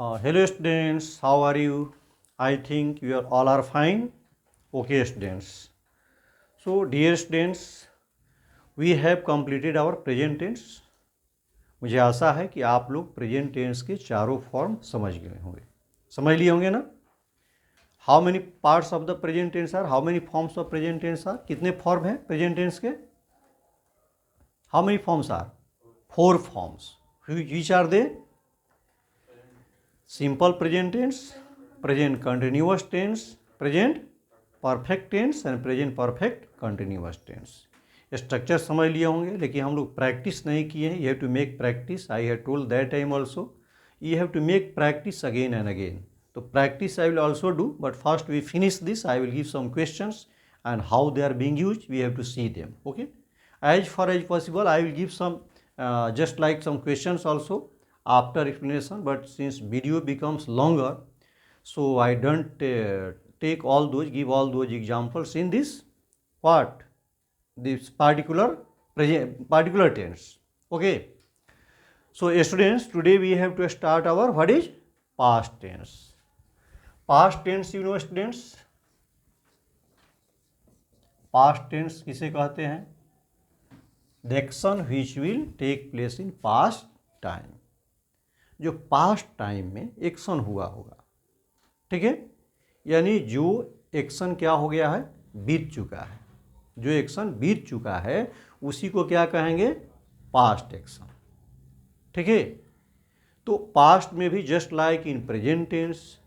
Hello students, how are you? I think you are all are fine. Okay students. So dear students, we have completed our present tense. मुझे आशा है कि आप लोग present tense के चारों form समझ गए होंगे, समझ लिए होंगे ना। How many parts of the present tense are, how many forms of present tense are, कितने फॉर्म हैं प्रेजेंट टेंस के? How many forms are? 4 forms. Which are they? Simple present tense, present continuous tense, present perfect tense and present perfect continuous tense. Structure समझ लिए होंगे, लेकिन हम लोग practice नहीं किए हैं. You have to make practice. I have told that time also. You have to make practice again and again. तो practice I will also do, but first we finish this. I will give some questions and how they are being used. We have to see them. Okay, as far as possible I will give some just like some questions also after explanation, but since video becomes longer, so I don't take all those, give all those examples in this what, this particular tense. Okay, so students, today we have to start our what is past tense. Past tense, you know students, past tense किसे कहते हैं? The action which will take place in past time. जो past time में action हुआ होगा, ठीक है, यानी जो एक्शन क्या हो गया है, बीत चुका है. जो एक्शन बीत चुका है उसी को क्या कहेंगे? Past action. ठीक है. तो पास्ट में भी just like in present tense,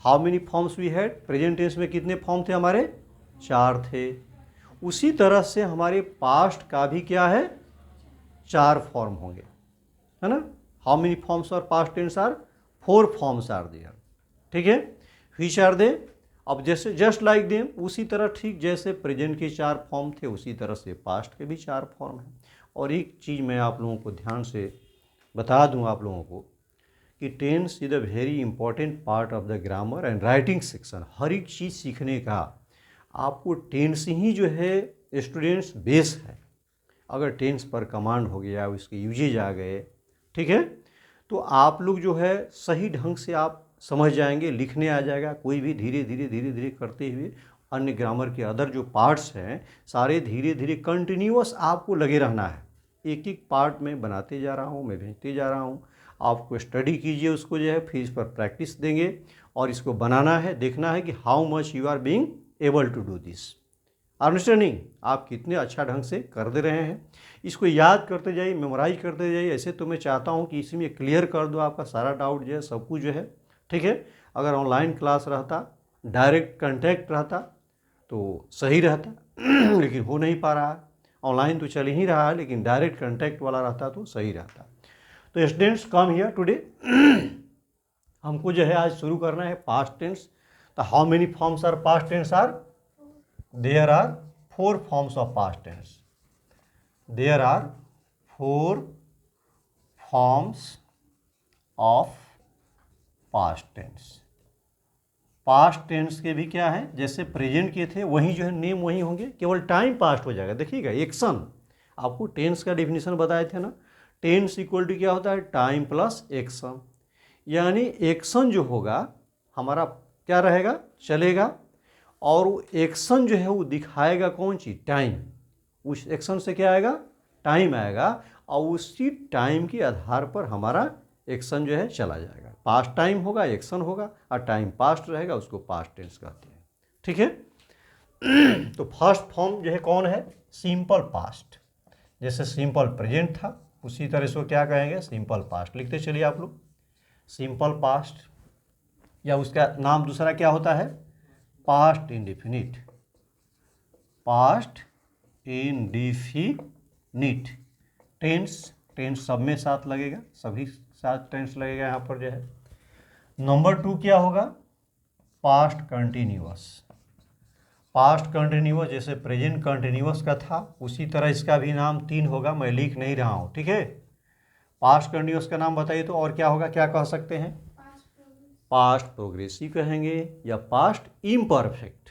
how many forms we had? Present tense में कितने फॉर्म थे हमारे? 4 थे. उसी तरह से हमारे पास्ट का भी क्या है? 4 फॉर्म होंगे, है ना. हाउ मेनी फॉर्म्स और past tense are? 4 forms are there. ठीक है. Which are they? अब जैसे जस्ट लाइक देम, उसी तरह ठीक जैसे प्रेजेंट के 4 फॉर्म थे उसी तरह से पास्ट के भी 4 फॉर्म हैं. और एक चीज़ मैं आप लोगों को ध्यान से बता दूं आप लोगों को कि tense is a very important part of the grammar and writing section. हर एक चीज़ सीखने का आपको टेंस ही जो है स्टूडेंट्स बेस है. अगर टेंस पर कमांड हो गया, उसके यूजेज आ गए, ठीक है, तो आप लोग जो है सही ढंग से आप समझ जाएंगे, लिखने आ जाएगा. कोई भी धीरे धीरे करते हुए अन्य ग्रामर के अदर जो पार्ट्स हैं सारे धीरे धीरे कंटिन्यूअस आपको लगे रहना है. एक एक पार्ट में बनाते जा रहा हूँ, मैं भेजते जा रहा हूँ. आपको स्टडी कीजिए उसको जो है, फिर इस पर प्रैक्टिस देंगे और इसको बनाना है, देखना है कि how much you are being able to do this. Understanding, आप कितने अच्छा ढंग से कर दे रहे हैं. इसको याद करते जाइए, मेमोराइज करते जाइए. ऐसे तो मैं चाहता हूं कि इसमें क्लियर कर दो आपका सारा डाउट जो है, सब कुछ जो है. ठीक है. अगर ऑनलाइन क्लास रहता, डायरेक्ट कांटेक्ट रहता तो सही रहता, लेकिन हो नहीं पा रहा है. ऑनलाइन तो चल ही रहा है, लेकिन डायरेक्ट कांटेक्ट वाला रहता तो सही रहता. तो स्टूडेंट्स कम हियर टुडे. हमको जो है आज शुरू करना है पास्ट टेंस. तो how many forms are past tense are? There are 4 forms of past tense. There are 4 forms of past tense. Past tense के भी क्या है, जैसे प्रेजेंट के थे वही जो है नेम वही होंगे, केवल टाइम पास्ट हो जाएगा. देखिएगा एक्शन, आपको टेंस का डिफिनीशन बताए थे ना. टेंस इक्वल टू क्या होता है? Time plus action. यानी एक्शन जो होगा हमारा क्या रहेगा? चलेगा. और वो एक्शन जो है वो दिखाएगा कौन चीज़? टाइम. उस एक्शन से क्या आएगा? टाइम आएगा. और उसी टाइम के आधार पर हमारा एक्शन जो है चला जाएगा. पास्ट टाइम होगा, एक्शन होगा, और टाइम पास्ट रहेगा, उसको पास्ट टेंस कहते हैं. ठीक है. तो फर्स्ट फॉर्म जो है कौन है? Simple past. जैसे सिंपल प्रेजेंट था उसी तरह से क्या कहेंगे? Simple past. लिखते चलिए आप लोग. सिंपल पास्ट, या उसका नाम दूसरा क्या होता है? Past indefinite. Past indefinite tense. Tense सब में साथ लगेगा, सभी साथ टेंस लगेगा यहाँ पर जो है. नंबर 2 क्या होगा? Past continuous. पास्ट कंटिन्यूअस जैसे प्रेजेंट कंटिन्यूअस का था उसी तरह इसका भी नाम 3 होगा, मैं लिख नहीं रहा हूँ. ठीक है. पास्ट कंटिन्यूअस का नाम बताइए तो और क्या होगा? क्या कह सकते हैं? पास्ट प्रोग्रेसिव कहेंगे, या पास्ट इम्परफेक्ट.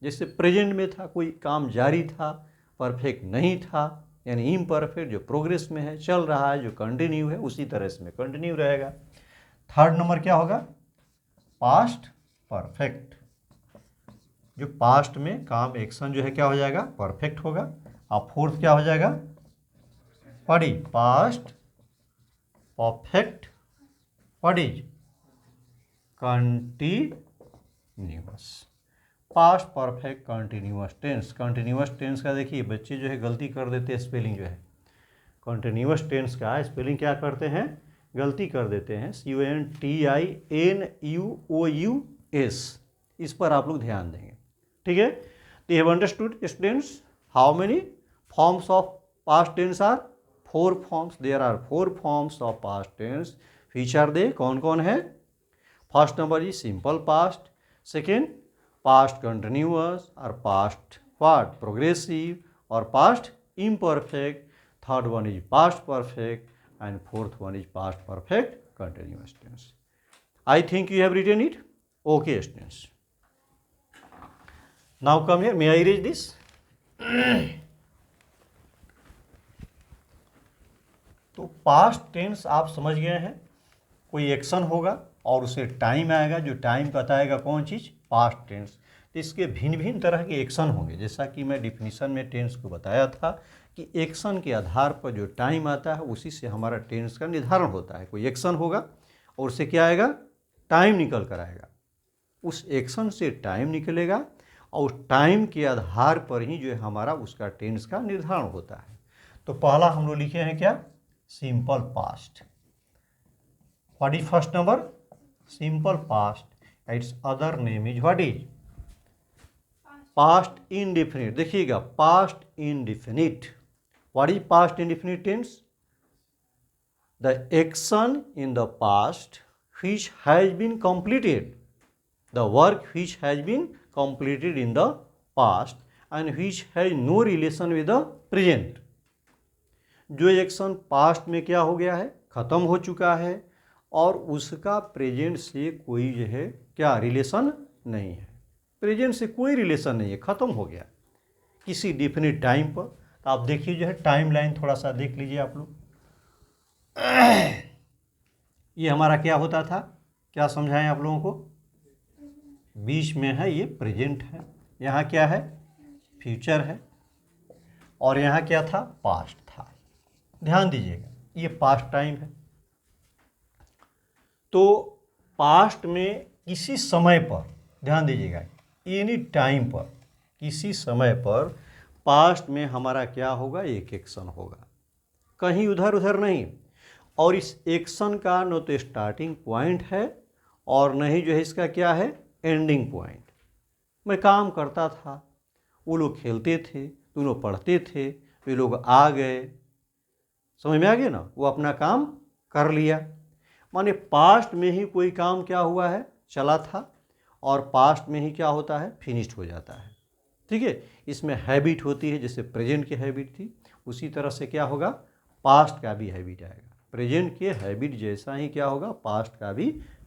जैसे प्रेजेंट में था, कोई काम जारी था, परफेक्ट नहीं था, यानी इम्परफेक्ट. जो प्रोग्रेस में है, चल रहा है, जो कंटिन्यू है, उसी तरह इसमें कंटिन्यू रहेगा. थर्ड नंबर क्या होगा, पास्ट परफेक्ट, जो पास्ट में काम एक्शन जो है क्या हो जाएगा, परफेक्ट होगा। और फोर्थ क्या हो जाएगा, पढ़ी, past perfect what is, continuous, past perfect continuous tense. Continuous tense का देखिए बच्चे जो है गलती कर देते हैं, स्पेलिंग जो है कंटिन्यूअस टेंस का स्पेलिंग क्या करते हैं, गलती कर देते हैं, CONTINUOUS, इस पर आप लोग ध्यान देंगे, ठीक है। तो you have understood students how many forms of past tense are, 4 forms, there are 4 forms of past tense. Which are they, कौन कौन है, first number is simple past, second past continuous और पास्ट व्हाट, प्रोग्रेसिव और past imperfect, third one is past perfect and fourth one is past perfect continuous tense. I think you have written it. Okay students, now come here, may I erase this? तो past tense आप समझ गए हैं, कोई action होगा और उसे time आएगा, जो टाइम बताएगा कौन चीज़, पास्ट टेंस। तो इसके भिन्न भिन्न तरह के एक्शन होंगे, जैसा कि मैं डिफिनीशन में टेंस को बताया था कि एक्शन के आधार पर जो टाइम आता है उसी से हमारा टेंस का निर्धारण होता है। कोई एक्शन होगा और उससे क्या आएगा, टाइम निकल कर आएगा, उस एक्शन से टाइम निकलेगा और उस टाइम के आधार पर ही जो है हमारा उसका टेंस का निर्धारण होता है। तो पहला हम लोग लिखे हैं क्या, simple past. What is first number, simple past, its other name is what is, past indefinite. देखिएगा past indefinite, what is past indefinite tense, the action in the past which has been completed, the work which has been completed in the past and which has no relation with the present। जो action past में क्या हो गया है, ख़त्म हो चुका है और उसका प्रेजेंट से कोई जो है क्या रिलेशन नहीं है, प्रेजेंट से कोई रिलेशन नहीं है, ख़त्म हो गया किसी डिफिनिट टाइम पर। तो आप देखिए जो है टाइम लाइन थोड़ा सा देख लीजिए आप लोग, ये हमारा क्या होता था, क्या समझाएं आप लोगों को, बीच में है ये प्रेजेंट है, यहाँ क्या है फ्यूचर है और यहाँ क्या था पास्ट था। ध्यान दीजिएगा ये पास्ट टाइम है। तो पास्ट में किसी समय पर, ध्यान दीजिएगा एनी टाइम पर, किसी समय पर पास्ट में हमारा क्या होगा, एक एक्शन होगा, कहीं उधर उधर नहीं। और इस एक्शन का न तो स्टार्टिंग पॉइंट है और न ही जो है इसका क्या है एंडिंग पॉइंट। मैं काम करता था, वो लोग खेलते थे, तो लोग पढ़ते थे, वे लोग आ गए, समझ में आ गया ना, वो अपना काम कर लिया। माने पास्ट में ही कोई काम क्या हुआ है, चला था और पास्ट में ही क्या होता है, फिनिश्ड हो जाता है। ठीक है, इसमें हैबिट होती है, जैसे प्रेजेंट की हैबिट थी उसी तरह से क्या होगा पास्ट का भी हैबिट आएगा। प्रेजेंट के हैबिट जैसा ही क्या होगा पास्ट का भी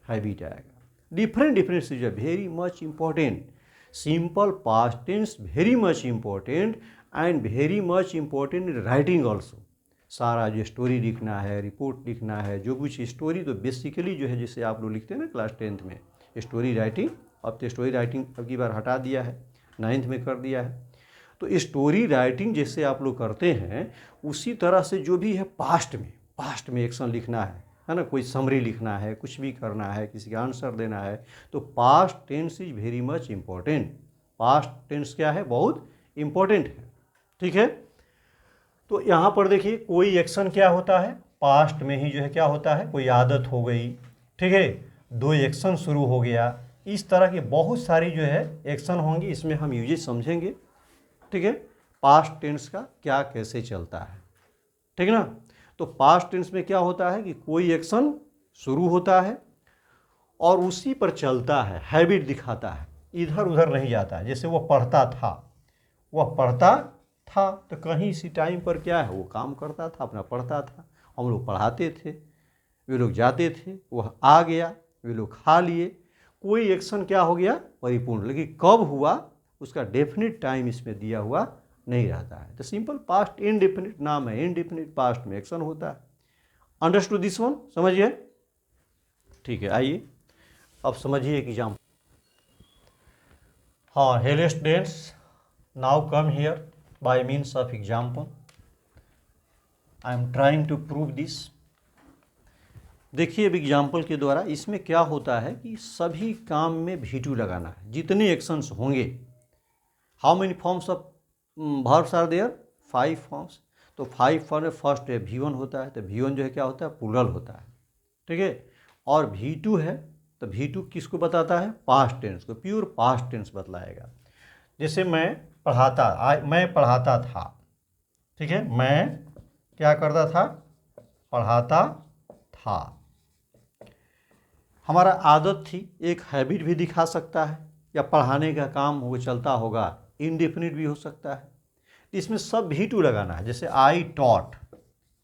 हैबिट आएगा। डिफरेंट डिफरेंट चीज़ very much important, simple past tense very much important and very much important in writing also. सारा जो स्टोरी लिखना है, रिपोर्ट लिखना है, जो कुछ स्टोरी, तो बेसिकली जो है जैसे आप लोग लिखते हैं ना क्लास 10th में स्टोरी राइटिंग, अब तो स्टोरी राइटिंग अब की बार हटा दिया है, 9th में कर दिया है। तो स्टोरी राइटिंग जैसे आप लोग करते हैं उसी तरह से जो भी है पास्ट में एक्शन लिखना है ना, कोई समरी लिखना है, कुछ भी करना है, किसी का आंसर देना है, तो past tense is very much important. Past tense क्या है, बहुत इम्पॉर्टेंट है। ठीक है, तो यहाँ पर देखिए कोई एक्शन क्या होता है पास्ट में ही जो है क्या होता है, कोई आदत हो गई, ठीक है, दो एक्शन शुरू हो गया, इस तरह की बहुत सारी जो है एक्शन होंगी, इसमें हम यूजेज समझेंगे। ठीक है, पास्ट टेंस का क्या कैसे चलता है, ठीक है ना। तो पास्ट टेंस में क्या होता है कि कोई एक्शन शुरू होता है और उसी पर चलता है, हैबिट दिखाता है, इधर उधर नहीं जाता है। जैसे वो पढ़ता था, वह पढ़ता था, तो कहीं इसी टाइम पर क्या है वो काम करता था, अपना पढ़ता था, हम लोग पढ़ाते थे, वे लोग जाते थे, वह आ गया, वे लोग खा लिए, कोई एक्शन क्या हो गया परिपूर्ण, लेकिन कब हुआ उसका डेफिनेट टाइम इसमें दिया हुआ नहीं रहता है। तो सिंपल पास्ट इनडेफिनिट नाम है, इनडेफिनिट पास्ट में एक्शन होता है। अंडरस्टूड दिस वन, समझिए, ठीक है, आइए अब समझिए एक एग्जाम्पल। हाँ, hello students, now come here by means of example I am trying to prove this. देखिए अब एग्जाम्पल के द्वारा इसमें क्या होता है कि सभी काम में V2 लगाना है। जितने एक्शंस होंगे, how many forms of verbs are there, 5 forms. तो 5 फॉर्म में फर्स्ट है V1 होता है, तो V1 जो है क्या होता है, प्लूरल होता है, ठीक है। और V2 है, तो V2 किसको बताता है, पास्ट टेंस को, प्योर पास्ट टेंस बतलाएगा। जैसे मैं पढ़ाता था, ठीक है, मैं क्या करता था, पढ़ाता था। हमारा आदत थी, एक हैबिट भी दिखा सकता है, या पढ़ाने का काम वो चलता होगा, इनडेफिनिट भी हो सकता है। तो इसमें सब V2 लगाना है। जैसे आई टॉट,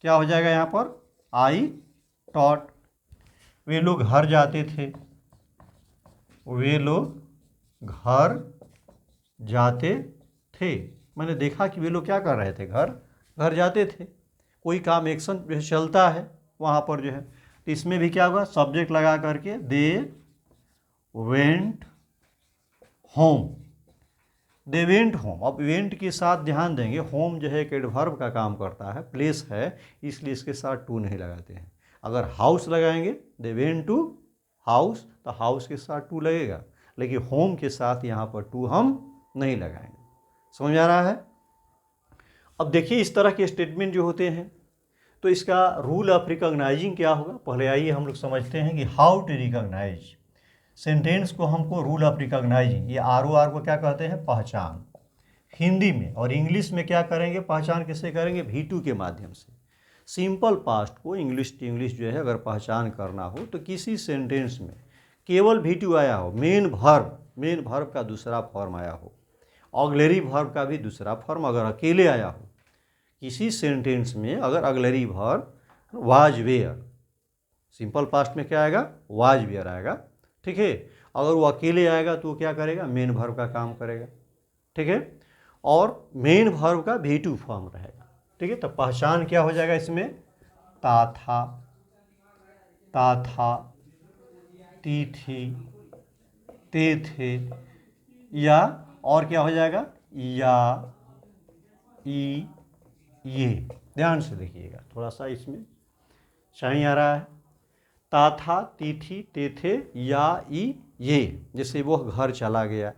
क्या हो जाएगा यहाँ पर, आई टॉट। वे लोग घर जाते थे, वे लोग घर जाते थे। मैंने देखा कि वे लोग क्या कर रहे थे, घर जाते थे। कोई काम एक्शन जो है चलता है वहाँ पर जो है, तो इसमें भी क्या होगा, सब्जेक्ट लगा करके they went home, they went home. अब वेंट के साथ ध्यान देंगे, होम जो है एक एडवर्ब का काम करता है, प्लेस है, इसलिए इसके साथ टू नहीं लगाते हैं। अगर हाउस लगाएंगे, दे वेंट टू हाउस, तो हाउस के साथ टू लगेगा, लेकिन होम के साथ यहाँ पर टू हम नहीं लगाएंगे। समझ आ रहा है। अब देखिए इस तरह के स्टेटमेंट जो होते हैं, तो इसका रूल ऑफ रिकॉग्नाइजिंग क्या होगा। पहले आइए हम लोग समझते हैं कि हाउ टू रिकॉग्नाइज सेंटेंस को। हमको रूल ऑफ रिकॉग्नाइजिंग, ये ROR को क्या कहते हैं, पहचान हिंदी में। और इंग्लिश में क्या करेंगे, पहचान कैसे करेंगे, V2 के माध्यम से। सिंपल पास्ट को इंग्लिश टू इंग्लिश जो है अगर पहचान करना हो, तो किसी सेंटेंस में केवल V2 आया हो, मेन वर्ब का दूसरा फॉर्म आया हो, ऑग्लेरी वर्ब का भी दूसरा फॉर्म अगर अकेले आया हो किसी सेंटेंस में, अगर auxiliary verb was were, simple past में क्या आएगा, वाज वेयर आएगा, ठीक है। अगर वो अकेले आएगा तो वो क्या करेगा, मेन वर्ब का काम करेगा, ठीक है। और मेन वर्ब का V2 फॉर्म रहेगा, ठीक है। तो पहचान क्या हो जाएगा इसमें, ता था, ती थी, ते थे, या और क्या हो जाएगा, या ई ये। ध्यान से देखिएगा, थोड़ा सा इसमें सही आ रहा है। ता था, ती थी, ते थे, या ई ये। जैसे वो घर चला गया,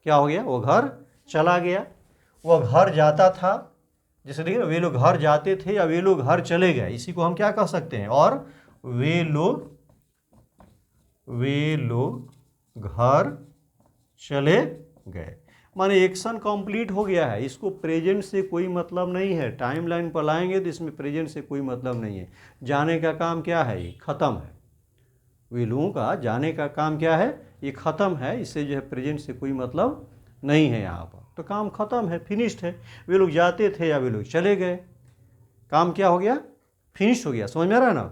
क्या हो गया, वो घर चला गया। वह घर जाता था, जैसे देखिए वे लोग घर जाते थे, या वे लोग घर चले गए, इसी को हम क्या कह सकते हैं। और वे लोग घर चले गए, माने एक्शन कंप्लीट हो गया है। इसको प्रेजेंट से कोई मतलब नहीं है। टाइम लाइन पर लाएंगे तो इसमें प्रेजेंट से कोई मतलब नहीं है। जाने का काम क्या है, ये ख़त्म है। वे लोगों का जाने का काम क्या है, ये ख़त्म है। इससे जो है प्रेजेंट से कोई मतलब नहीं है यहाँ पर, तो काम ख़त्म है, फिनिश्ड है। वे लोग जाते थे या वे लोग चले गए, काम क्या हो गया, फिनिश हो गया। समझ में आ रहा है ना,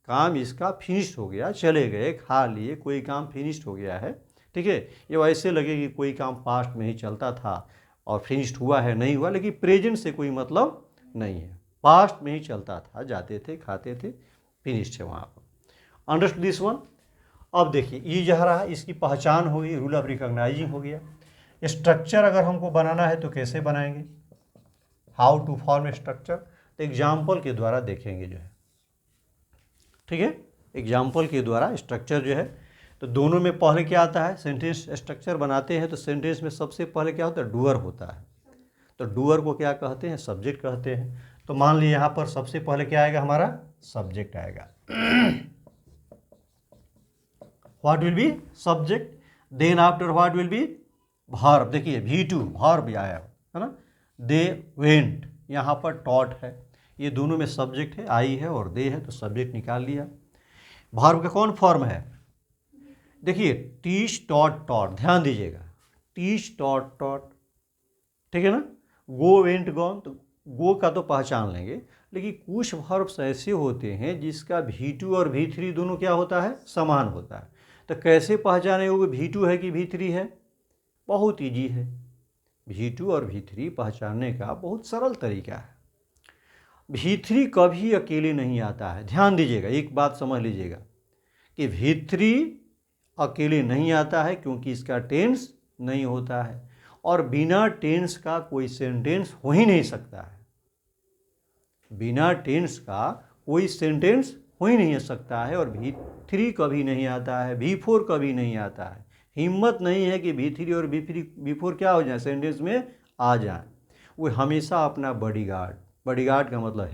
काम इसका फिनिश हो गया, चले गए, खा लिए, कोई काम फिनिश्ड हो गया है, ठीक है। ये वैसे लगे कि कोई काम पास्ट में ही चलता था और फिनिश्ड हुआ है, नहीं हुआ, लेकिन प्रेजेंट से कोई मतलब नहीं है, पास्ट में ही चलता था, जाते थे, खाते थे, फिनिश्ड है वहाँ पर। Understand this one. अब देखिए ये जा रहा है, इसकी पहचान हो गई, रूल ऑफ रिकॉग्नाइजिंग हो गया। स्ट्रक्चर अगर हमको बनाना है तो कैसे बनाएंगे, हाउ टू फॉर्म स्ट्रक्चर, तो एग्जाम्पल के द्वारा देखेंगे जो है, ठीक है। एग्जाम्पल के द्वारा स्ट्रक्चर जो है, तो दोनों में पहले क्या आता है, सेंटेंस स्ट्रक्चर बनाते हैं तो सेंटेंस में सबसे पहले क्या होता है, डूअर होता है। तो डूअर को क्या कहते हैं, सब्जेक्ट कहते हैं। तो मान लीजिए यहाँ पर सबसे पहले क्या आएगा, हमारा सब्जेक्ट आएगा। What will be subject, then after what will be verb. देखिए V2 वर्ब भी आया है ना, दे वेंट, यहाँ पर टॉट है, ये दोनों में सब्जेक्ट है, आई है और दे है, तो सब्जेक्ट निकाल लिया। वर्ब का कौन फॉर्म है, देखिए टीच टॉट टॉट, ध्यान दीजिएगा, टीच टॉट टॉट, ठीक है ना। गो वेंट गॉन, तो गो का तो पहचान लेंगे, लेकिन कुछ वर्ब्स ऐसे होते हैं जिसका V2 और V3 दोनों क्या होता है, समान होता है। तो कैसे पहचाने वो V2 है कि V3 है, बहुत ईजी है। V2 और V3 पहचानने का बहुत सरल तरीका है। V3 कभी अकेले नहीं आता है, ध्यान दीजिएगा, एक बात समझ लीजिएगा कि V3 अकेले नहीं आता है क्योंकि इसका टेंस नहीं होता है, और बिना टेंस का कोई सेंटेंस हो ही नहीं सकता है। बिना टेंस का कोई सेंटेंस हो ही नहीं सकता है, और V3 कभी नहीं आता है, V4 कभी नहीं आता है। हिम्मत नहीं है कि V3 और V4 क्या हो जाए, सेंटेंस में आ जाए। वो हमेशा अपना बॉडीगार्ड का मतलब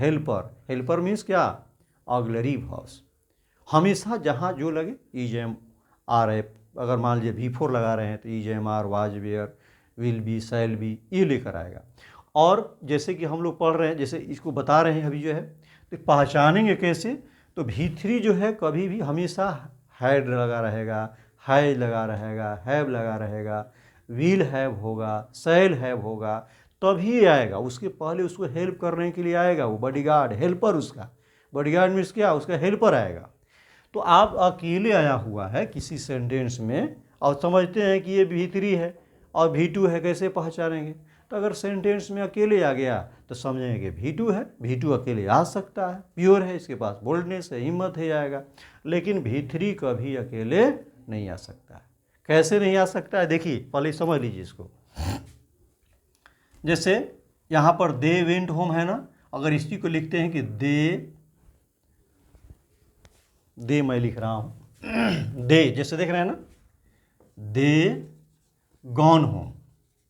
हेल्पर मीन्स क्या, ऑग्लरी वर्ब्स। हमेशा जहाँ जो लगे इज एम आर है, अगर मान लीजिए V4 लगा रहे हैं तो is am are, was were, will be, shall be, ये लेकर आएगा। और जैसे कि हम लोग पढ़ रहे हैं, जैसे इसको बता रहे हैं अभी जो है, तो पहचानेंगे कैसे, तो V3 जो है कभी भी हमेशा हैड लगा रहेगा, हैज लगा रहेगा, हैव लगा रहेगा, विल हैव होगा, शैल हैव होगा, तभी आएगा। उसके पहले उसको हेल्प करने के लिए आएगा, वो बॉडीगार्ड, हेल्पर, उसका बॉडीगार्ड मीन्स क्या, उसका हेल्पर आएगा। तो आप अकेले आया हुआ है किसी सेंटेंस में और समझते हैं कि ये V3 है और V2 है, कैसे पहचानेंगे? तो अगर सेंटेंस में अकेले आ गया तो समझेंगे कि V2 है, V2 अकेले आ सकता है, प्योर है, इसके पास बोल्डनेस है, हिम्मत है, आएगा। लेकिन V3 कभी अकेले नहीं आ सकता है। कैसे नहीं आ सकता है, देखिए पहले समझ लीजिए इसको। जैसे यहाँ पर दे वेंट होम है ना, अगर इसी को लिखते हैं कि दे मैं लिख रहा हूँ दे, जैसे देख रहे हैं ना, दे गॉन होम,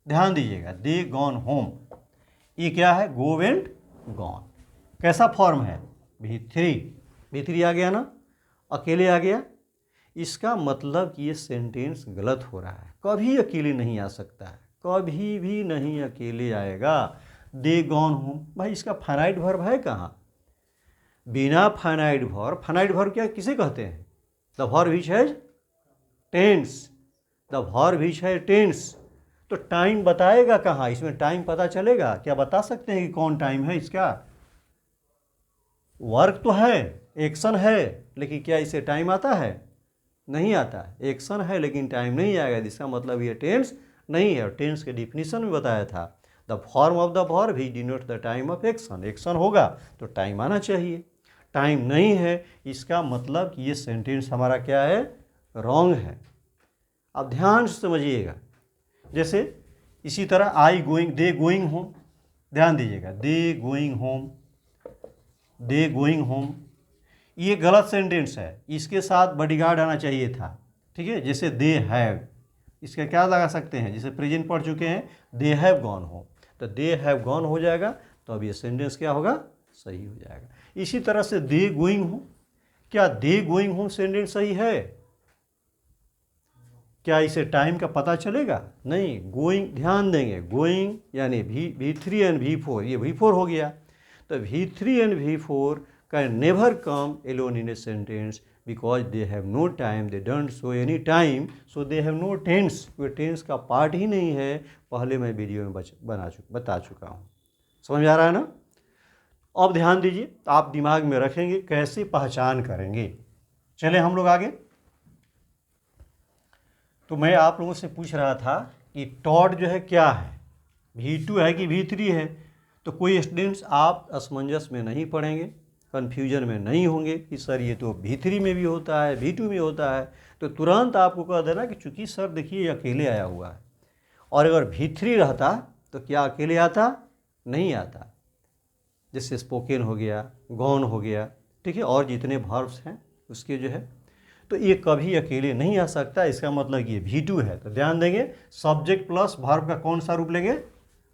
ध्यान दीजिएगा, दे गॉन होम, ये क्या है, गो वेंट गॉन। कैसा फॉर्म है, V3 आ गया ना, अकेले आ गया। इसका मतलब कि ये सेंटेंस गलत हो रहा है, कभी अकेले नहीं आ सकता है, कभी भी नहीं अकेले आएगा। दे गॉन होम, भाई इसका फाइनाइट वर्ब है कहाँ? बिना फाइनाइट वर्ब क्या किसे कहते हैं? The verb which has tense, the verb which has tense. तो टाइम बताएगा कहाँ, इसमें टाइम पता चलेगा क्या? बता सकते हैं कि कौन टाइम है इसका? वर्क तो है, एक्शन है, लेकिन क्या इसे टाइम आता है? नहीं आता है। एक्शन है लेकिन टाइम नहीं आएगा, इसका मतलब ये टेंस नहीं है। और टेंस के डिफिनीशन में बताया था, the form of the verb he denote the time of action. Action होगा तो टाइम आना चाहिए, टाइम नहीं है, इसका मतलब कि ये सेंटेंस हमारा क्या है, रॉन्ग है। अब ध्यान से समझिएगा। जैसे इसी तरह दे गोइंग होम, ध्यान दीजिएगा, दे गोइंग होम, ये गलत सेंटेंस है, इसके साथ बॉडीगार्ड आना चाहिए था, ठीक है। जैसे दे हैव, इसका क्या लगा सकते हैं, जैसे प्रेजेंट पढ़ चुके हैं, दे हैव गॉन होम, तो दे हैव गॉन हो जाएगा, तो अब ये सेंटेंस क्या होगा, सही हो जाएगा। इसी तरह से दे गोइंग होम, क्या दे गोइंग होम सेंटेंस सही है? क्या इसे टाइम का पता चलेगा? नहीं। गोइंग, ध्यान देंगे, गोइंग यानी V3 एंड V4, ये V4 हो गया, तो V3 and V4 can never come alone in a sentence because they have no time, they don't show any time, so they have no tense. वो tense का part ही नहीं है, पहले मैं वीडियो में बता चुका हूँ। समझ में आ रहा है ना? अब ध्यान दीजिए, आप दिमाग में रखेंगे, कैसे पहचान करेंगे। चले हम लोग आगे। तो मैं आप लोगों से पूछ रहा था कि टॉड जो है क्या है, V2 है कि V3 है? तो कोई स्टूडेंट्स आप असमंजस में नहीं पड़ेंगे, कन्फ्यूजन में नहीं होंगे कि सर ये तो V3 में भी होता है, V2 में होता है, तो तुरंत आपको कह देना कि चूंकि सर देखिए ये अकेले आया हुआ है, और अगर V3 रहता तो क्या अकेले आता? नहीं आता। जैसे स्पोकन हो गया, गॉन हो गया, ठीक है, और जितने वर्ब्स हैं उसके जो है, तो ये कभी अकेले नहीं आ सकता। इसका मतलब ये V2 है, तो ध्यान देंगे, सब्जेक्ट प्लस वर्ब का कौन सा रूप लेंगे?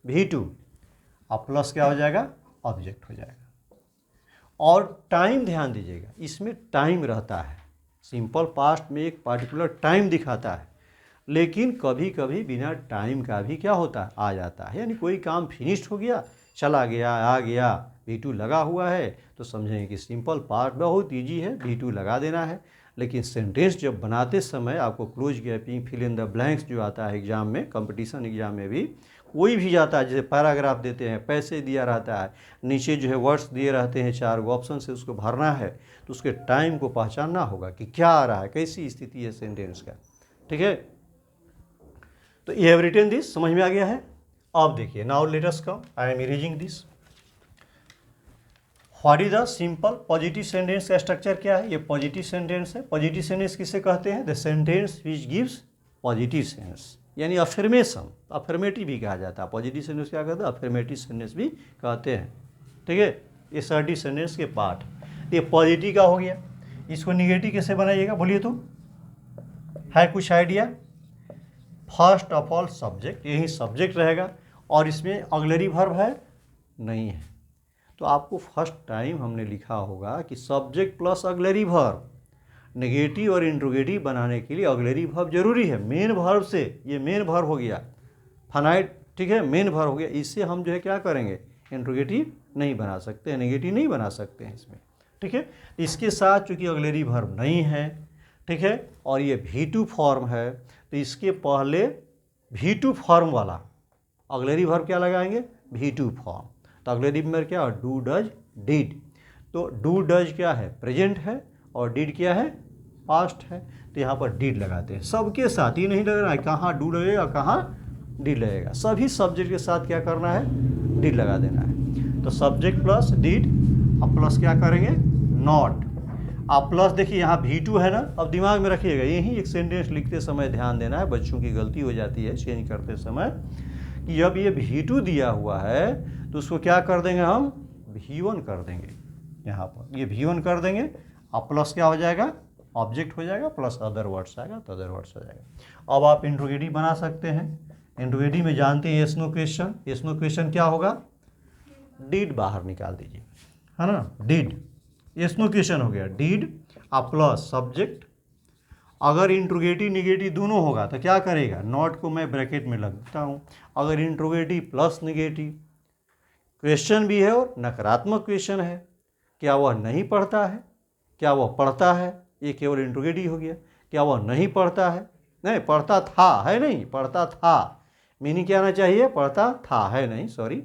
V2, अब प्लस क्या हो जाएगा? ऑब्जेक्ट हो जाएगा। और टाइम ध्यान दीजिएगा, इसमें टाइम रहता है, सिंपल पास्ट में एक पार्टिकुलर टाइम दिखाता है, लेकिन कभी कभी बिना टाइम का भी क्या होता है, आ जाता है। यानी कोई काम फिनिश्ड हो गया, चला गया, आ गया, V2 लगा हुआ है, तो समझेंगे कि सिंपल पार्ट बहुत ईजी है, V2 लगा देना है। लेकिन सेंटेंस जब बनाते समय आपको close gapping, fill in the blanks जो आता है एग्जाम में, कंपटीशन एग्जाम में भी कोई भी जाता है, जैसे पैराग्राफ देते हैं, पैसे दिया रहता है, नीचे जो है वर्ड्स दिए रहते हैं, 4 ऑप्शन से उसको भरना है, तो उसके टाइम को पहचानना होगा कि क्या आ रहा है, कैसी स्थिति है सेंटेंस का, ठीक है। तो यू हैव रिटन दिस, समझ में आ गया है? अब देखिए, now let us come, I am erasing this. What is the simple positive sentence का स्ट्रक्चर क्या है? ये पॉजिटिव सेंटेंस है। पॉजिटिव सेंटेंस किसे कहते हैं? The sentence which gives positive sense, यानी अफर्मेशन, अफर्मेटिव भी कहा जाता है। पॉजिटिव सेंटेंस क्या कहते हैं? अफर्मेटिव सेंटेंस भी कहते हैं। ठीक है, ये असर्टिव सेंटेंस के पार्ट। ये पॉजिटिव का हो गया। इसको निगेटिव कैसे बनाइएगा बोलिए तो, है कुछ idea? First of all subject, यही सब्जेक्ट रहेगा और इसमें ऑक्सिलरी वर्ब है नहीं है। तो आपको फर्स्ट टाइम हमने लिखा होगा कि subject plus auxiliary verb. Negative और इंट्रोगेटिव बनाने के लिए ऑक्सिलरी वर्ब जरूरी है। मेन वर्ब से, ये मेन वर्ब हो गया फाइनाइट, ठीक है, मेन वर्ब हो गया। इससे हम जो है क्या करेंगे? इंट्रोगेटिव नहीं बना सकते, नेगेटिव नहीं बना सकते हैं इसमें। ठीक है, इसके साथ चूंकि ऑक्सिलरी वर्ब नहीं है, ठीक है, और ये V2 फॉर्म है, तो इसके पहले V2 फॉर्म वाला ऑक्सिलरी वर्ब क्या लगाएंगे? V2 form. तो ऑक्सिलरी में क्या? Do, does, did. तो डू डज क्या है? प्रेजेंट है, और डिड क्या है? पास्ट है। तो यहाँ पर डिड लगाते हैं सबके साथ। ही नहीं लग रहा है कहाँ डू लगेगा कहाँ डिड लगेगा, सभी सब्जेक्ट के साथ क्या करना है? डिड लगा देना है। तो सब्जेक्ट प्लस डिड, अब प्लस क्या करेंगे? नॉट। अब प्लस देखिए यहाँ V2 है ना, अब दिमाग में रखिएगा, यही एक सेंटेंस लिखते समय ध्यान देना है। बच्चों की गलती हो जाती है चेंज करते समय कि जब ये V2 दिया हुआ है तो उसको क्या कर देंगे हम? V1 कर देंगे। यहाँ पर ये V1 कर देंगे, अब प्लस क्या हो जाएगा? ऑब्जेक्ट हो जाएगा, प्लस अदर वर्ड्स आएगा तो अदर वर्ड्स हो जाएगा। अब आप इंट्रोगेटिव बना सकते हैं। इंट्रोगेटिव में जानते हैं yes no question. Yes no question क्या होगा? डिड बाहर निकाल दीजिए, है ना, डिड। यस नो क्वेश्चन हो गया डिड, अब प्लस सब्जेक्ट। अगर इंट्रोगेटिव निगेटिव दोनों होगा तो क्या करेगा? नॉट को मैं ब्रैकेट में लगता हूँ। अगर इंट्रोगेटिव प्लस निगेटिव, क्वेश्चन भी है और नकारात्मक क्वेश्चन है, क्या वह नहीं पढ़ता है? क्या वह पढ़ता है? ये केवल इंट्रोगेटिव हो गया। क्या वह नहीं पढ़ता है? नहीं, पढ़ता था, है नहीं, पढ़ता था। मीनिंग क्या आना चाहिए? पढ़ता था, है नहीं, सॉरी,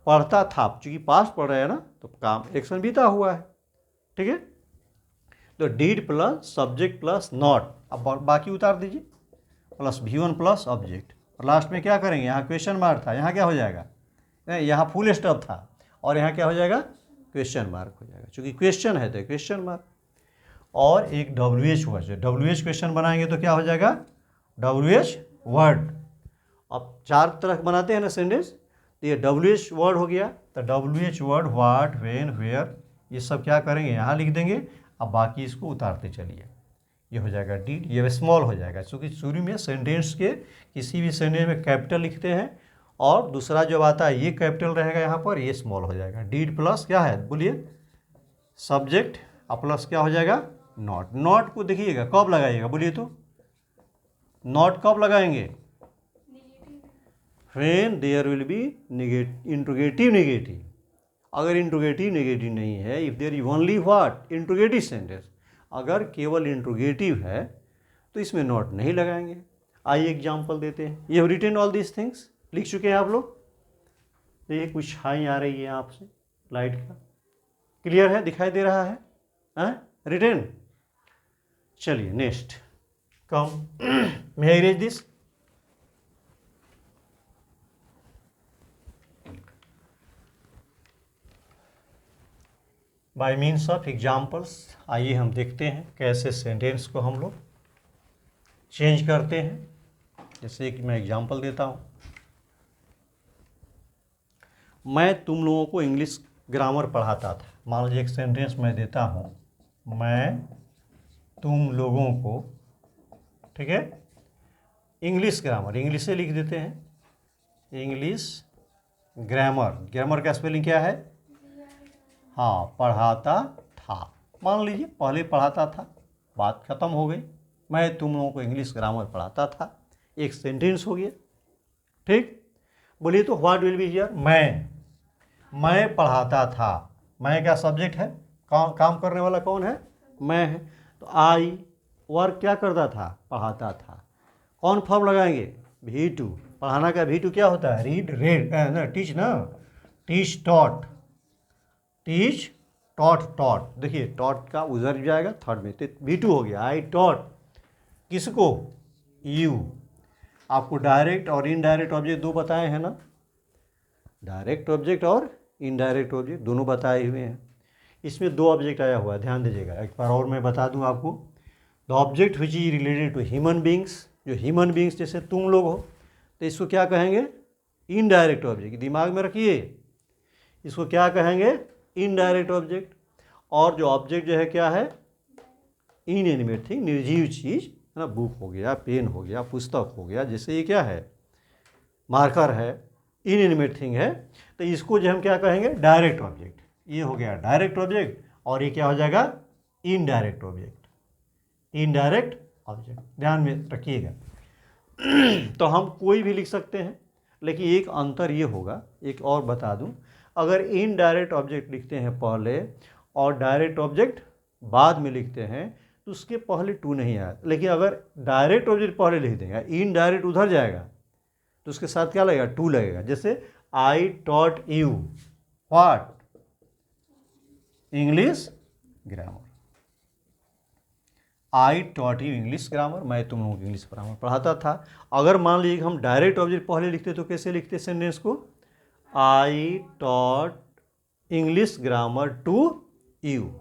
पढ़ता था। चूंकि पास्ट पढ़ रहे हैं ना तो काम एक्शन बीता हुआ है। ठीक है, तो did plus subject plus not, अब बाकी उतार दीजिए, प्लस V1 प्लस ऑब्जेक्ट, और लास्ट में क्या करेंगे? यहाँ क्वेश्चन मार्क था, यहाँ क्या हो जाएगा? यहाँ फुल स्टॉप था और यहाँ क्या हो जाएगा? क्वेश्चन मार्क हो जाएगा। चूंकि क्वेश्चन है तो क्वेश्चन मार्क। और एक WH वर्ड, WH क्वेश्चन बनाएंगे तो क्या हो जाएगा? WH word. अब चार तरह बनाते हैं ना सेंटेंस, तो ये WH वर्ड हो गया। तो WH word what, when, where, ये सब क्या करेंगे? यहाँ लिख देंगे। अब बाकी इसको उतारते चलिए, ये हो जाएगा डिड, ये स्मॉल हो जाएगा। क्योंकि शुरू में सेंटेंस के किसी भी सेंटेंस में कैपिटल लिखते हैं और दूसरा जो आता है ये कैपिटल रहेगा यहाँ पर, ये स्मॉल हो जाएगा। डिड प्लस क्या है बोलिए? सब्जेक्ट, और प्लस क्या हो जाएगा? नॉट। नॉट को देखिएगा कब लगाइएगा बोलिए तो, नॉट कब लगाएंगे? When there will be interrogative negative. अगर इंट्रोगेटिव नेगेटिव नहीं है, if there is only what? Interrogative sentence, अगर केवल इंट्रोगेटिव है तो इसमें नॉट नहीं लगाएंगे। आइए एग्जाम्पल देते हैं। ये रिटेन ऑल दिस थिंग्स, लिख चुके हैं आप लोग। तो ये कुछ छाई आ रही है आपसे लाइट का, क्लियर है? दिखाई दे रहा है रिटेन? चलिए next, come may I erase this. Bye means of examples आइए हम देखते हैं कैसे सेंटेंस को हम लोग चेंज करते हैं। जैसे कि मैं एग्जाम्पल देता हूँ, मैं तुम लोगों को इंग्लिश ग्रामर पढ़ाता था। मान लीजिए एक सेंटेंस मैं देता हूँ, मैं तुम लोगों को, ठीक है, इंग्लिश ग्रामर, इंग्लिश से लिख देते हैं, इंग्लिश ग्रामर। ग्रामर का स्पेलिंग क्या है? हाँ, पढ़ाता था। मान लीजिए पहले पढ़ाता था, बात खत्म हो गई। मैं तुम लोगों को इंग्लिश ग्रामर पढ़ाता था, एक सेंटेंस हो गया। ठीक, बोलिए तो व्हाट विल बी हियर? मैं पढ़ाता था। मैं क्या सब्जेक्ट है? काम करने वाला कौन है? मैं है। तो आई वर्क क्या करता था? पढ़ाता था। कौन फॉर्म लगाएंगे? V2। पढ़ाना का V2 क्या होता है? रीड, रेड, ना टीच, ना teach, taught, teach, taught, taught. देखिए टॉट का उधर जाएगा थर्ड में, तो V2 हो गया। आई टॉट किसको? यू। आपको डायरेक्ट और इनडायरेक्ट ऑब्जेक्ट दो बताए हैं ना, डायरेक्ट ऑब्जेक्ट और इनडायरेक्ट ऑब्जेक्ट दोनों बताए हुए हैं। इसमें दो ऑब्जेक्ट आया हुआ है, ध्यान दीजिएगा। एक बार और मैं बता दूं आपको, the object which is related to human beings, जो ह्यूमन बींग्स जैसे तुम लोग हो, तो इसको क्या कहेंगे? Indirect object. दिमाग में रखिए, इसको क्या कहेंगे? Indirect object. और जो ऑब्जेक्ट जो है क्या है? इनएनिमेट थिंग, निर्जीव चीज़ है ना, बुक हो गया, पेन हो गया, पुस्तक हो गया, जैसे ये क्या है? मार्कर है, इनएनिमेट थिंग है। तो इसको जो हम क्या कहेंगे? Direct object. ये हो गया डायरेक्ट ऑब्जेक्ट, और ये क्या हो जाएगा? Indirect object. इनडायरेक्ट ऑब्जेक्ट, ध्यान में रखिएगा। तो हम कोई भी लिख सकते हैं, लेकिन एक अंतर ये होगा, एक और बता दूं, अगर इनडायरेक्ट ऑब्जेक्ट लिखते हैं पहले और डायरेक्ट ऑब्जेक्ट बाद में लिखते हैं तो उसके पहले टू नहीं आया। लेकिन अगर डायरेक्ट ऑब्जेक्ट पहले लिख देंगे, इनडायरेक्ट उधर जाएगा, तो उसके साथ क्या लगेगा? टू लगेगा। जैसे I taught you what? English grammar. I taught you English grammar, मैं तुम लोगों को इंग्लिश ग्रामर पढ़ाता था। अगर मान लीजिए हम डायरेक्ट ऑब्जेक्ट पहले लिखते तो कैसे लिखते सेंटेंस को? I taught English grammar to you.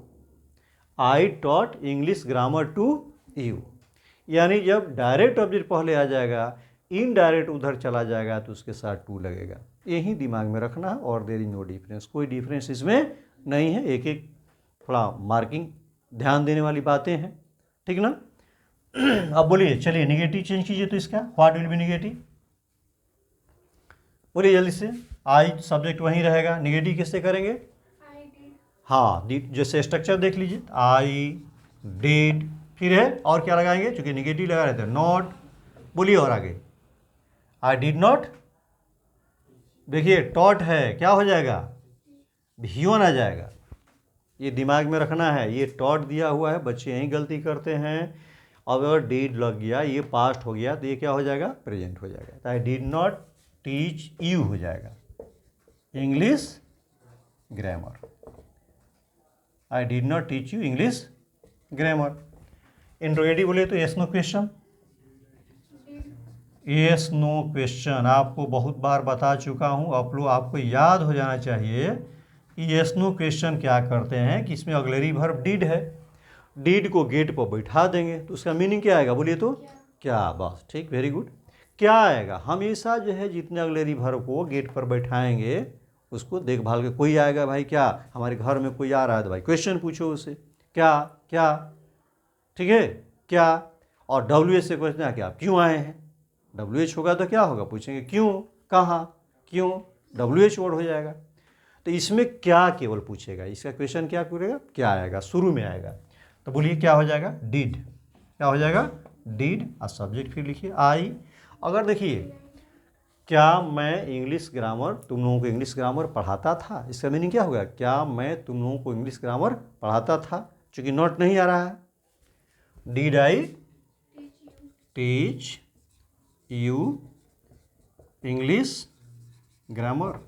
I taught English grammar to you. यानी जब डायरेक्ट ऑब्जेक्ट पहले आ जाएगा, इनडायरेक्ट उधर चला जाएगा, तो उसके साथ टू लगेगा। यही दिमाग में रखना है, और देयर इज नो डिफरेंस, कोई डिफरेंस इसमें नहीं है। एक एक थोड़ा मार्किंग ध्यान देने वाली बातें हैं, ठीक ना। अब बोलिए, चलिए निगेटिव चेंज कीजिए, तो इसका व्हाट विल बी निगेटिव? बोलिए जल्दी से। आई सब्जेक्ट वहीं रहेगा, निगेटिव किससे करेंगे? हाँ, जैसे स्ट्रक्चर देख लीजिए, आई डिड, फिर है और क्या लगाएंगे? चूंकि निगेटिव लगा रहते हैं, नॉट। बोलिए और आगे, आई डिड नॉट। देखिए टॉट है, क्या हो जाएगा? वी1 आ जाएगा। ये दिमाग में रखना है, ये टॉट दिया हुआ है, बच्चे यहीं गलती करते हैं। अब अगर डिड लग गया, ये पास्ट हो गया, तो ये क्या हो जाएगा? प्रेजेंट हो जाएगा। तो I did not teach you हो जाएगा English grammar. I did not teach you English grammar. Interrogative बोले तो yes no question. Yes no question आपको बहुत बार बता चुका हूँ, आपको याद हो जाना चाहिए कि यस नो क्वेश्चन क्या करते हैं कि इसमें ऑक्सिलरी वर्ब डिड है, डिड को गेट पर बैठा देंगे, तो उसका मीनिंग क्या आएगा? बोलिए तो क्या। बस ठीक, वेरी गुड। क्या आएगा? हमेशा जो है जितने ऑक्सिलरी वर्ब को गेट पर बैठाएंगे, उसको देखभाल के कोई आएगा, भाई क्या हमारे घर में कोई आ रहा है तो भाई क्वेश्चन पूछो उससे, क्या क्या, ठीक है, क्या। और WH से क्वेश्चन है कि आप क्यों आए हैं? WH होगा तो क्या होगा? पूछेंगे क्यों, कहाँ, क्यों, WH वर्ड हो जाएगा। तो इसमें क्या केवल पूछेगा, इसका क्वेश्चन क्या करेगा? क्या आएगा? शुरू में आएगा। तो बोलिए क्या हो जाएगा? डिड। क्या हो जाएगा? डिड। और सब्जेक्ट फिर लिखिए आई। अगर देखिए, क्या मैं इंग्लिश ग्रामर तुम लोगों को इंग्लिश ग्रामर पढ़ाता था, इसका मीनिंग क्या होगा? क्या मैं तुम लोगों को इंग्लिश ग्रामर पढ़ाता था? चूंकि नॉट नहीं आ रहा है, did I teach you English grammar.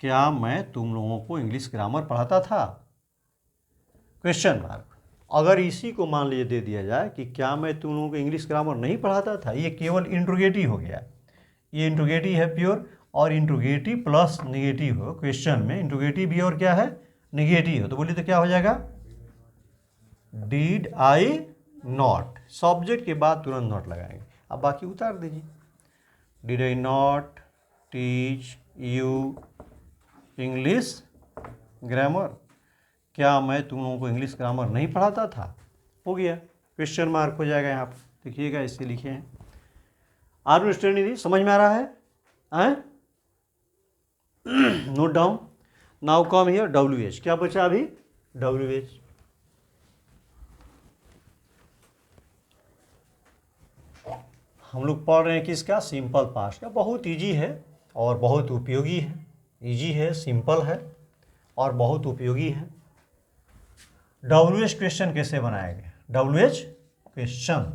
क्या मैं तुम लोगों को इंग्लिश ग्रामर पढ़ाता था? Question mark. अगर इसी को मान लीजिए दे दिया जाए कि क्या मैं तुम लोगों को इंग्लिश ग्रामर नहीं पढ़ाता था, ये केवल इंट्रोगेटिव हो गया। ये इंट्रोगेटिव है प्योर, और इंट्रोगेटिव प्लस निगेटिव हो क्वेश्चन में, इंट्रोगेटिव भी और क्या है? निगेटिव हो। तो बोलिए तो क्या हो जाएगा? डिड आई नॉट, सब्जेक्ट के बाद तुरंत नॉट लगाएंगे। अब बाकी उतार दीजिए। Did I not teach you English grammar. क्या मैं तुम लोगों को इंग्लिश ग्रामर नहीं पढ़ाता था? हो गया, क्वेश्चन मार्क हो जाएगा यहाँ पर। देखिएगा, इससे लिखे हैं। Are understanding? समझ में आ रहा है? Note down. Now come here WH। क्या बचा अभी? WH। हम लोग पढ़ रहे हैं किसका? सिंपल पास्ट का। बहुत इजी है और बहुत उपयोगी है। इजी है, सिंपल है और बहुत उपयोगी है। WH क्वेश्चन कैसे बनाएंगे? WH क्वेश्चन,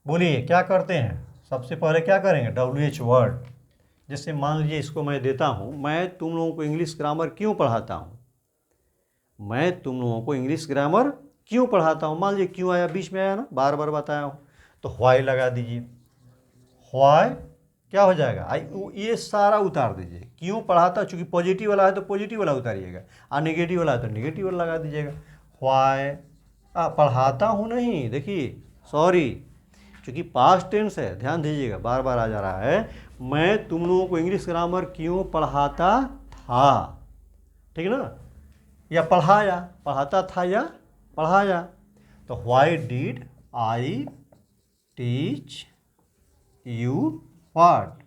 बोलिए क्या करते हैं? सबसे पहले क्या करेंगे? WH word. जैसे मान लीजिए इसको मैं देता हूँ, मैं तुम लोगों को इंग्लिश ग्रामर क्यों पढ़ाता हूँ? मैं तुम लोगों को इंग्लिश ग्रामर क्यों पढ़ाता हूँ? मान लीजिए क्यों आया, बीच में आया ना, बार बार बताया हूँ, तो व्हाई लगा दीजिए। व्हाई क्या हो जाएगा, ये सारा उतार दीजिए। क्यों पढ़ाता, चूंकि पॉजिटिव वाला है तो पॉजिटिव वाला उतारिएगा, और नेगेटिव वाला है तो नेगेटिव वाला लगा दीजिएगा। व्हाई, पढ़ाता हूँ नहीं, देखिए सॉरी, चूँकि पास्ट टेंस है, ध्यान दीजिएगा, बार बार आ जा रहा है, मैं तुम लोगों को इंग्लिश ग्रामर क्यों पढ़ाता था, ठीक है ना, या पढ़ाया, पढ़ाता था या पढ़ाया। तो why did I teach you what,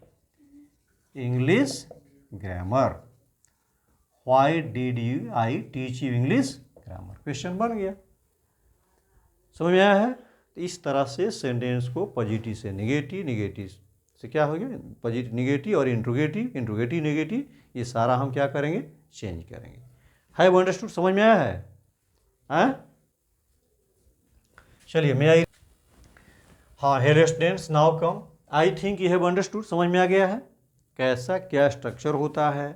English grammar. Why did you I teach you English grammar, question बन गया। समझ में आया है। तो इस तरह से सेंटेंस को पॉजिटिव से नेगेटिव, नेगेटिव से क्या हो गया, पॉजिटिव नेगेटिव, और इंट्रोगेटिव, इंट्रोगेटिव नेगेटिव, ये सारा हम क्या करेंगे, चेंज करेंगे। हैव अंडरस्टूड, समझ में आया है? चलिए मैं आई, हाँ, hello students, now come, I think you have understood, समझ में आ गया है कैसा क्या स्ट्रक्चर होता है,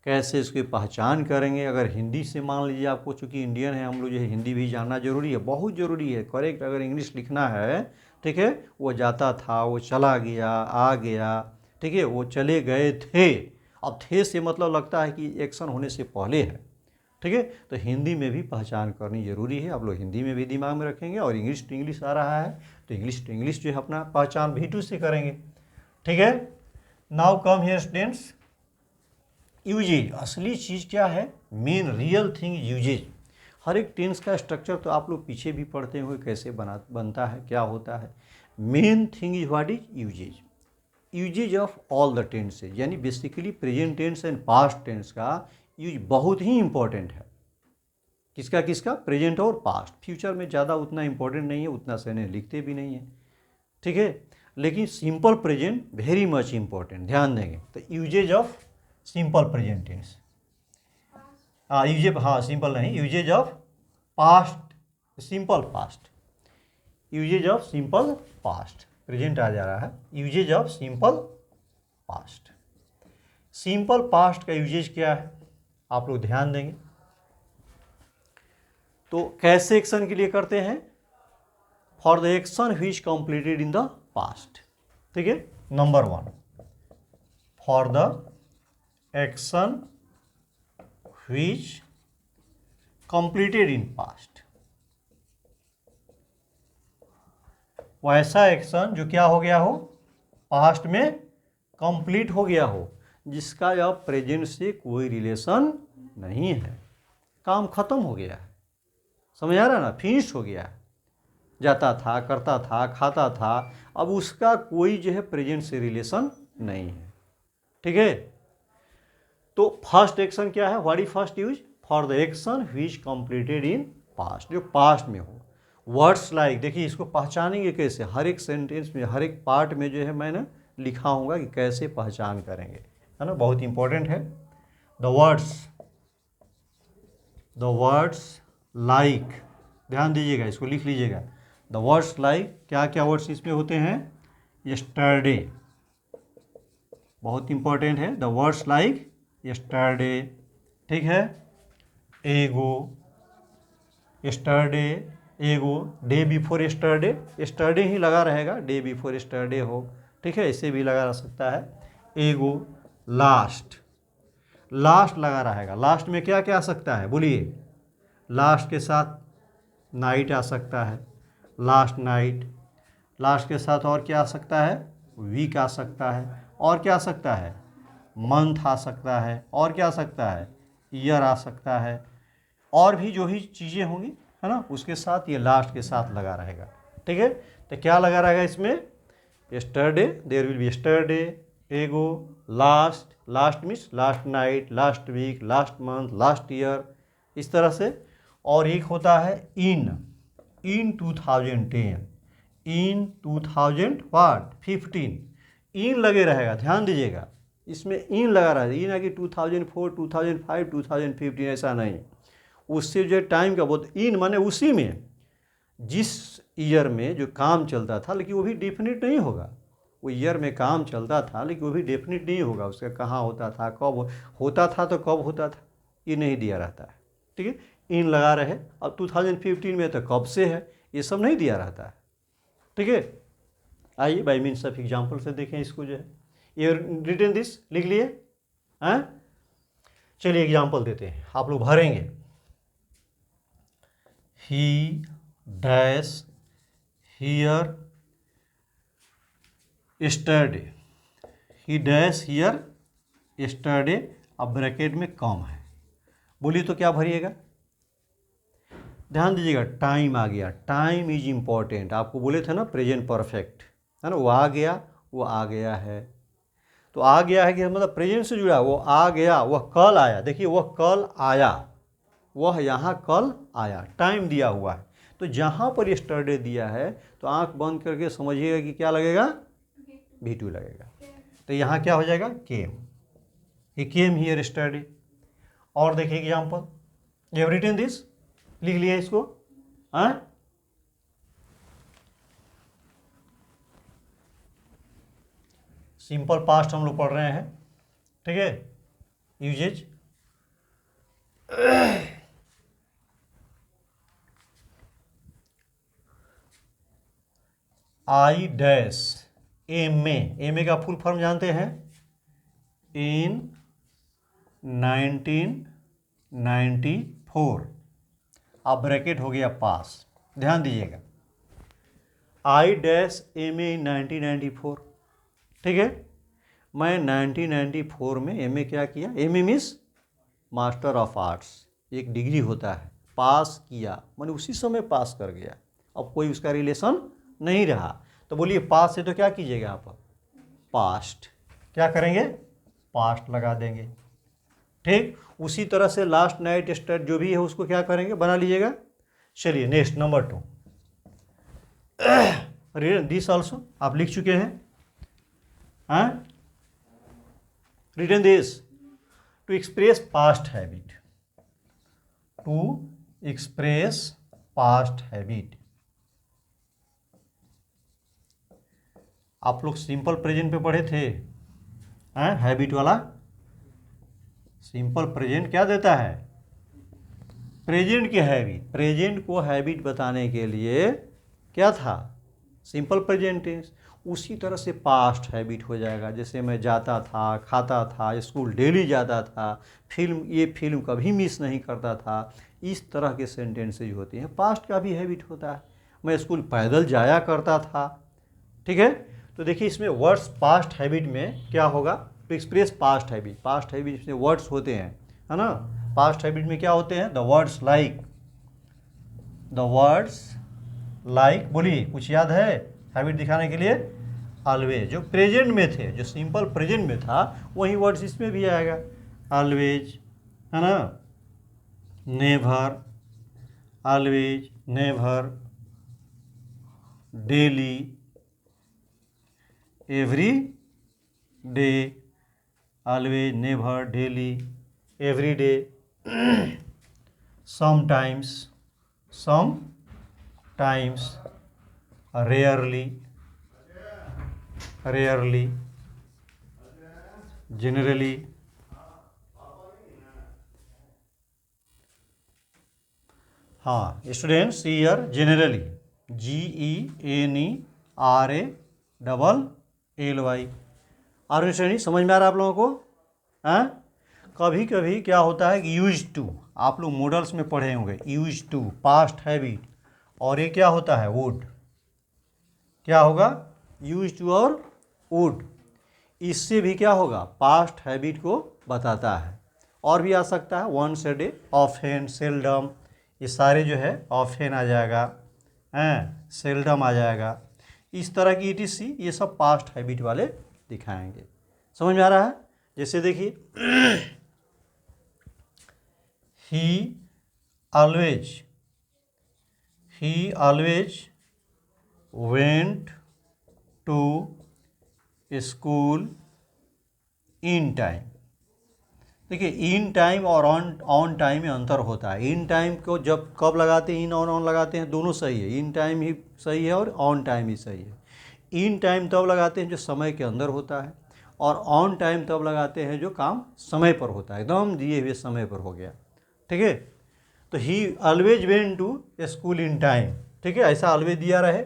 कैसे इसकी पहचान करेंगे। अगर हिंदी से मान लीजिए आपको, चूँकि इंडियन है हम लोग, जो है हिंदी भी जानना जरूरी है, बहुत ज़रूरी है, करेक्ट। अगर इंग्लिश लिखना है, ठीक है, वो जाता था, वो चला गया, आ गया, ठीक है, वो चले गए थे। अब थे से मतलब लगता है कि एक्शन होने से पहले है, ठीक है। तो हिंदी में भी पहचान करनी जरूरी है, आप लोग हिंदी में भी दिमाग में रखेंगे, और इंग्लिश टू इंग्लिश आ रहा है तो इंग्लिश टू इंग्लिश जो है अपना पहचान V2 से करेंगे, ठीक है। Now come here students, usages, असली चीज़ क्या है, मेन रियल थिंग यूजेज। हर एक टेंस का स्ट्रक्चर तो आप लोग पीछे भी पढ़ते हुए कैसे बनता है, क्या होता है। Main thing is what is usages, usages of all the tenses, यानी basically present tense and past tense का यूज बहुत ही इंपॉर्टेंट है। किसका किसका, प्रेजेंट और पास्ट। फ्यूचर में ज़्यादा उतना इंपॉर्टेंट नहीं है, उतना से लिखते भी नहीं है, ठीक है, लेकिन simple present very much important, ध्यान देंगे। तो usages of simple present tense, usages, हाँ सिंपल नहीं, usages of past, simple past, usages of simple past, present आ जा रहा है, usages of simple past. Simple past का यूजेज क्या है, आप लोग ध्यान देंगे। तो कैसे एक्शन के लिए करते हैं, for the action which completed in the past, ठीक है। Number 1, for the action which completed in past, वैसा एक्शन जो क्या हो गया हो, पास्ट में कंप्लीट हो गया हो, जिसका अब प्रेजेंट से कोई रिलेशन नहीं है, काम खत्म हो गया है, समझ आ रहा है ना, फिनिश हो गया है, जाता था, करता था, खाता था, अब उसका कोई जो है प्रेजेंट से रिलेशन नहीं है, ठीक है। तो फर्स्ट एक्शन क्या है, what is first use, for the action which completed in past, जो पास्ट में हो। वर्ड्स लाइक, देखिए इसको पहचानेंगे कैसे, हर एक सेंटेंस में, हर एक पार्ट में जो है मैंने लिखा होगा कि कैसे पहचान करेंगे, है ना, बहुत इंपॉर्टेंट है। द वर्ड्स लाइक, ध्यान दीजिएगा, इसको लिख लीजिएगा। द वर्ड्स लाइक, क्या क्या वर्ड्स इसमें होते हैं, यस्टरडे, बहुत इंपॉर्टेंट है। द वर्ड्स लाइक यस्टरडे, ठीक है, एगो, यस्टरडे, एगो, day before yesterday, yesterday he लगा रहेगा, डे बिफोर यस्टरडे हो, ठीक है, इसे भी लगा रह सकता है। एगो, लास्ट, लास्ट लगा रहेगा, लास्ट में क्या क्या आ सकता है बोलिए, लास्ट के साथ नाइट आ सकता है, लास्ट नाइट, लास्ट के साथ और क्या आ सकता है, वीक आ सकता है, और क्या आ सकता है, मंथ आ सकता है, और क्या आ सकता है, ईयर आ सकता है, और भी जो ही चीज़ें होंगी, है ना, उसके साथ ये लास्ट के साथ लगा रहेगा, ठीक है। तो क्या लगा रहेगा इसमें, yesterday, there will be yesterday, ago, last, last means last night, last week, last month, last year, इस तरह से। और एक होता है इन 2010, इन 2015, इन लगे रहेगा, ध्यान दीजिएगा, इसमें इन लगा रहा है, इन है कि 2004, 2005, 2015, ऐसा नहीं, उससे जो टाइम का बहुत, इन माने उसी में, जिस ईयर में जो काम चलता था, लेकिन वो भी डेफिनेट नहीं होगा, वो ईयर में काम चलता था लेकिन वो भी डेफिनेट नहीं होगा, उसका कहाँ होता था, कब होता था, तो कब होता था, ये नहीं दिया रहता है, ठीक है। इन लगा रहे, अब 2015 में तो कब से है, ये सब नहीं दिया रहता है, ठीक है। आइए बाय मीन्स ऑफ एग्जाम्पल से देखें इसको जो है। ये रिटन दिस, लिख लिए हैं। चलिए एग्जाम्पल देते हैं, आप लोग भरेंगे। ही dash here yesterday, he dash here yesterday, अब ब्रैकेट में कम है, बोलिए तो क्या भरिएगा। ध्यान दीजिएगा, टाइम आ गया, टाइम इज इम्पॉर्टेंट। आपको बोले थे ना प्रेजेंट परफेक्ट, है ना, वो आ गया, वो आ गया है। तो आ गया है कि मतलब प्रेजेंट से जुड़ा, वो आ गया, वह कल आया। देखिए वह कल आया, वह यहाँ कल आया, टाइम दिया हुआ है। तो जहाँ पर यस्टरडे दिया है तो आंख बंद करके समझिएगा कि क्या लगेगा, V2 लगेगा। तो यहाँ क्या हो जाएगा, केम, ही केम हियर यस्टरडे। और देखिए example, you have written this, लिख लिया इसको, हाँ। सिंपल पास्ट हम लोग पढ़ रहे हैं, ठीक है। Uses, I dash M A का फुल फॉर्म जानते हैं, इन 1994। अब ब्रैकेट हो गया पास, ध्यान दीजिएगा, आई डैश MA इन 1994, ठीक है। मैं 1994 में MA क्या किया, MA means master of arts, एक डिग्री होता है, पास किया, मैंने उसी समय पास कर गया, अब कोई उसका रिलेशन नहीं रहा। तो बोलिए पास से तो क्या कीजिएगा आप, पास्ट, क्या करेंगे, पास्ट लगा देंगे, ठीक। उसी तरह से लास्ट नाइट स्टार्ट जो भी है उसको क्या करेंगे, बना लीजिएगा। चलिए नेक्स्ट नंबर 2, दिस ऑल्सो आप लिख चुके हैं, हाँ। Written this, to express past habit, to express past habit. आप लोग सिंपल प्रेजेंट पे पढ़े थे, हैं, हैबिट वाला। सिंपल प्रेजेंट क्या देता है, प्रेजेंट की हैबिट, प्रेजेंट को हैबिट बताने के लिए क्या था, सिंपल प्रेजेंट टेंस। उसी तरह से पास्ट हैबिट हो जाएगा, जैसे मैं जाता था, खाता था, स्कूल डेली जाता था, ये फिल्म कभी मिस नहीं करता था, इस तरह के सेंटेंसेज होते हैं। पास्ट का भी हैबिट होता है, मैं स्कूल पैदल जाया करता था, ठीक है। तो देखिए इसमें वर्ड्स पास्ट हैबिट में क्या होगा, to express past habit, past habit में वर्ड्स होते हैं, है ना। पास्ट हैबिट में क्या होते हैं, the words like, the words like, बोलिए कुछ याद है हैबिट दिखाने के लिए, ऑलवेज, जो प्रेजेंट में थे, जो सिंपल प्रेजेंट में था वही वर्ड्स इसमें भी आएगा, ऑलवेज, है ना, never, always, never, daily, every day, always, never, daily, every day, sometimes, sometimes, rarely, rarely, generally, हाँ स्टूडेंट्स, ईयर जनरली, GENERALLY। और श्रेणी समझ में आ रहा है आप लोगों को, हाँ। कभी कभी क्या होता है कि यूज टू, आप लोग मॉडल्स में पढ़े होंगे, यूज टू पास्ट हैबिट, और ये क्या होता है, वुड, क्या होगा, यूज टू और वुड, इससे भी क्या होगा, पास्ट हैबिट को बताता है। और भी आ सकता है, once a day, often, seldom, ये सारे जो है ऑफेन आ जाएगा, हैं, सेल्डम आ जाएगा, इस तरह की ETC, ये सब पास्ट हैबिट वाले दिखाएंगे। समझ में आ रहा है। जैसे देखिए, he always went to school in time. देखिए इन टाइम और ऑन टाइम में अंतर होता है। इन टाइम को जब कब लगाते हैं, इन और ऑन लगाते हैं, दोनों सही है, इन टाइम ही सही है और ऑन टाइम ही सही है। इन टाइम तब लगाते हैं जो समय के अंदर होता है, और ऑन टाइम तब लगाते हैं जो काम समय पर होता है, एकदम दिए हुए समय पर हो गया, ठीक है। तो he always went to school in time, ठीक है, ऐसा ऑलवेज दिया रहे।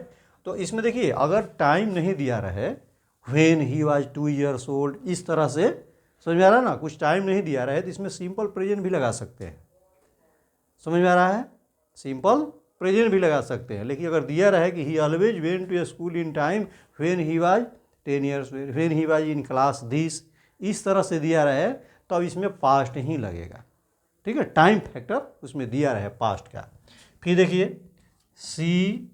तो इसमें देखिए अगर टाइम नहीं दिया रहे, when he was 2 years old, इस तरह से समझ में आ रहा है ना। कुछ टाइम नहीं दिया रहा है तो इसमें सिंपल प्रेजेंट भी लगा सकते हैं, समझ में आ रहा है, सिंपल प्रेजेंट भी लगा सकते हैं। लेकिन अगर दिया रहा है कि he always went to school in time when he was 10 years, when he was in class this, इस तरह से दिया रहा है तो अब इसमें पास्ट ही लगेगा, ठीक है। टाइम फैक्टर उसमें दिया रहा है पास्ट का। फिर देखिए सी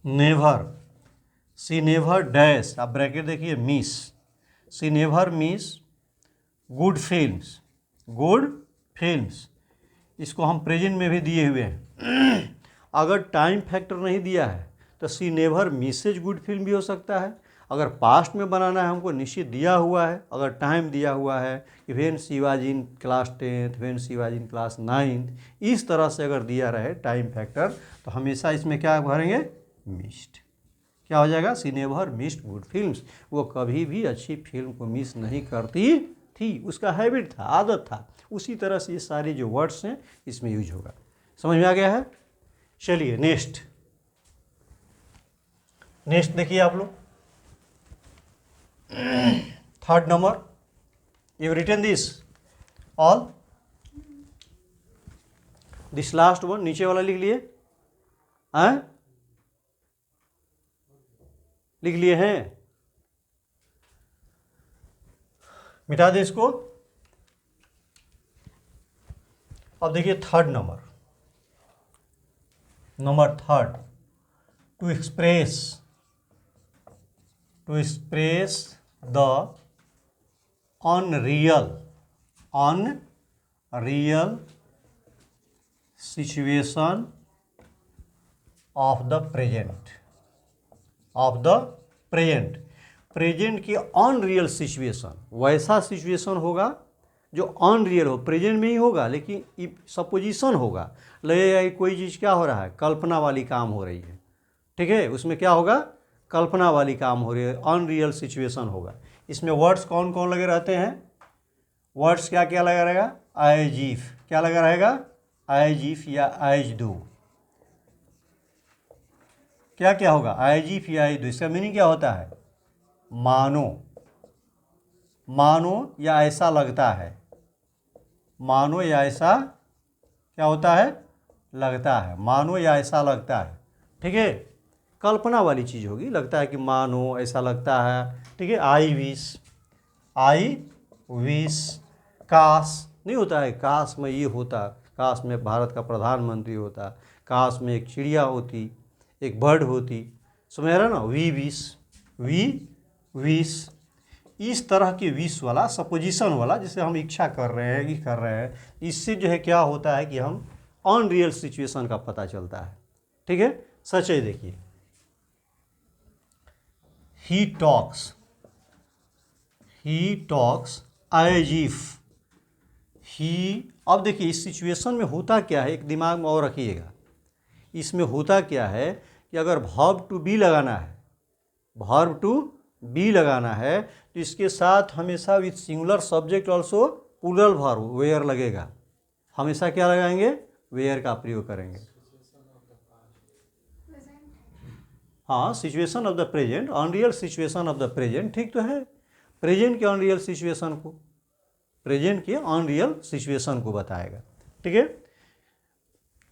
नेवर डैश, आप ब्रैकेट देखिए मिस, सी नेवर मिस गुड फिल्म्स, इसको हम प्रेजेंट में भी दिए हुए हैं। अगर टाइम फैक्टर नहीं दिया है तो सी नेवर मिसेज गुड फिल्म भी हो सकता है। अगर पास्ट में बनाना है हमको निश्चित दिया हुआ है, अगर टाइम दिया हुआ है कि when she was in class 10th, when she was in class 9th, इस तरह से अगर दिया रहे टाइम फैक्टर तो हमेशा इसमें क्या भरेंगे, मिस्ड। क्या हो जाएगा, she never missed good films, वो कभी भी अच्छी फिल्म को मिस नहीं करती थी, उसका हैबिट था, आदत था। उसी तरह से ये सारे जो वर्ड्स हैं इसमें यूज होगा। समझ में आ गया है। चलिए नेक्स्ट देखिए आप लोग, 3rd number, you written this all, this last one, नीचे वाला लिख लिए हैं, लिख लिए हैं, मिटा दे इसको। अब देखिए 3rd number 3rd, to express the unreal situation of the present की अनरियल सिचुएशन, वैसा सिचुएशन होगा जो अनरियल हो, प्रेजेंट में ही होगा लेकिन सपोजिशन होगा, लगेगा कि कोई चीज़ क्या हो रहा है, कल्पना वाली काम हो रही है, ठीक है, उसमें क्या होगा, कल्पना वाली काम हो रही है, अनरियल सिचुएशन होगा। इसमें वर्ड्स कौन कौन लगे रहते हैं, वर्ड्स क्या क्या लगा रहेगा, एज इफ, क्या लगा रहेगा, एज इफ या एज डू, क्या क्या होगा, एज इफ या एज डू। इसका मीनिंग क्या होता है, मानो या ऐसा लगता है, मानो या ऐसा क्या होता है, लगता है, मानो या ऐसा लगता है, ठीक है, कल्पना वाली चीज़ होगी, लगता है कि मानो ऐसा लगता है, ठीक है। आई विश, काश नहीं होता है, काश में ये होता, काश में भारत का प्रधानमंत्री होता, काश में एक चिड़िया होती, एक बर्ड होती, समझ रहा ना, वी विश, इस तरह के विश वाला, सपोजिशन वाला, जिसे हम इच्छा कर रहे हैं, इससे जो है क्या होता है कि हम अनरियल सिचुएशन का पता चलता है, ठीक है। सच है, देखिए he talks as if he, अब देखिए इस सिचुएशन में होता क्या है, एक दिमाग में और रखिएगा, इसमें होता क्या है कि अगर वर्ब टू बी लगाना है तो इसके साथ हमेशा with singular subject also plural verb were लगेगा, हमेशा क्या लगाएंगे, वेयर का प्रयोग करेंगे। हाँ, situation of the present, unreal situation of the present, ठीक तो है, प्रेजेंट के अनरियल सिचुएशन को बताएगा, ठीक है।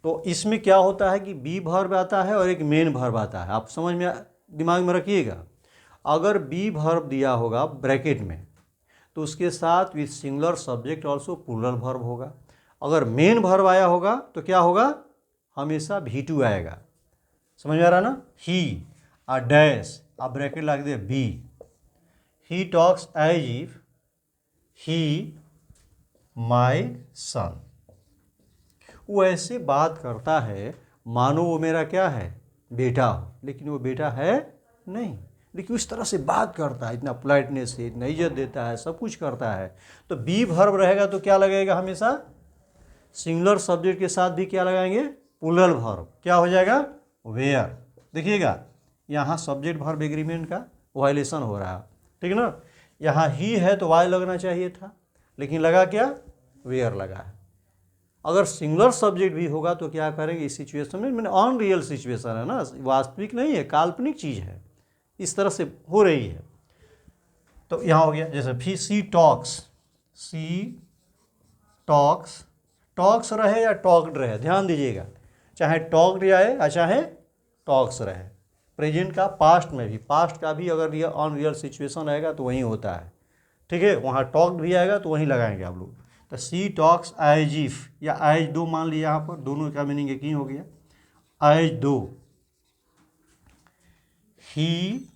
तो इसमें क्या होता है कि बी वर्ब आता है और एक मेन वर्ब आता है, आप समझ में दिमाग में रखिएगा। अगर बी वर्ब दिया होगा ब्रैकेट में तो उसके साथ with singular subject also plural verb होगा। अगर मेन वर्ब आया होगा तो क्या होगा, हमेशा V2 आएगा, समझ में आ रहा ना। ही आ डैश, आप ब्रैकेट लगा दे be, he talks as if he my son, वो ऐसे बात करता है मानो वो मेरा क्या है, बेटा हो, लेकिन वो बेटा है नहीं, लेकिन उस तरह से बात करता है, इतना पोलाइटनेस से, इतना इज्जत देता है, सब कुछ करता है। तो बी वर्ब रहेगा तो क्या लगेगा, हमेशा सिंगुलर सब्जेक्ट के साथ भी क्या लगाएंगे, प्लूरल वर्ब, क्या हो जाएगा, वेयर। देखिएगा यहाँ सब्जेक्ट वर्ब एग्रीमेंट का वायलेशन हो रहा है, ठीक है ना। यहाँ ही है तो वाई लगना चाहिए था, लेकिन लगा क्या, वेयर लगा है। अगर सिंगुलर सब्जेक्ट भी होगा तो क्या करेंगे इस सिचुएशन में, मैंने अनरियल सिचुएशन है ना, वास्तविक नहीं है, काल्पनिक चीज़ है, इस तरह से हो रही है। तो यहाँ हो गया, जैसे फिर सी टॉक्स, टॉक्स रहे या टॉक्ड रहे, ध्यान दीजिएगा, चाहे टॉक्ड आए या चाहे टॉक्स रहे। प्रेजेंट का पास्ट में भी, पास्ट का भी अगर ये अनरियल सिचुएशन आएगा तो वहीं होता है, ठीक है। वहाँ टॉक्ड भी आएगा तो वहीं लगाएंगे आप लोग। तो सी टॉक्स एज इफ या एज दो मान लिया, यहाँ पर दोनों का मीनिंग एक ही हो गया। एज दो ही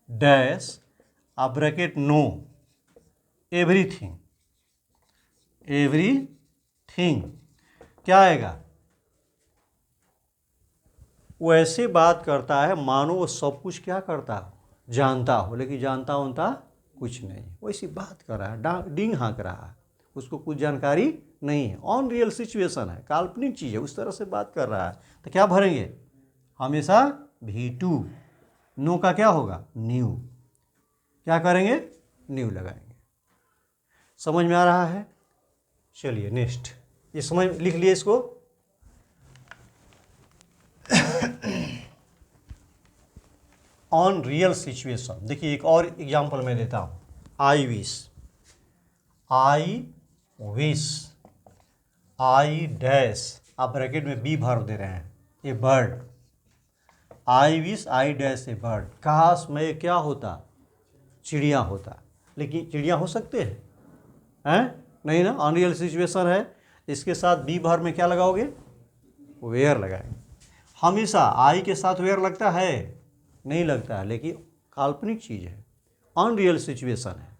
डैश आप ब्रैकेट नो एवरीथिंग क्या आएगा, वो ऐसे बात करता है मानो वो सब कुछ क्या करता हो, जानता हो, लेकिन जानता होता कुछ नहीं, वैसी बात कर रहा है, डिंग हाँक रहा है, उसको कुछ जानकारी नहीं है, ऑन रियल सिचुएशन है, काल्पनिक चीज़ है, उस तरह से बात कर रहा है। तो क्या भरेंगे, हमेशा V2, नो का क्या होगा, न्यू, क्या करेंगे, न्यू लगाएंगे। समझ में आ रहा है? चलिए नेक्स्ट, ये समझ लिख लिए इसको। ऑन रियल सिचुएशन, देखिए एक और एग्जांपल मैं देता हूँ। आई डैश आप ब्रैकेट में बी भर दे रहे हैं, a bird, I wish I dash a bird, काश मैं क्या होता, चिड़िया होता, लेकिन चिड़िया हो सकते हैं नहीं ना, अनरियल सिचुएशन है। इसके साथ बी भर में क्या लगाओगे, वेयर लगाएंगे। हमेशा आई के साथ वेयर लगता है, नहीं लगता है, लेकिन काल्पनिक चीज़ है, अनरियल सिचुएशन है,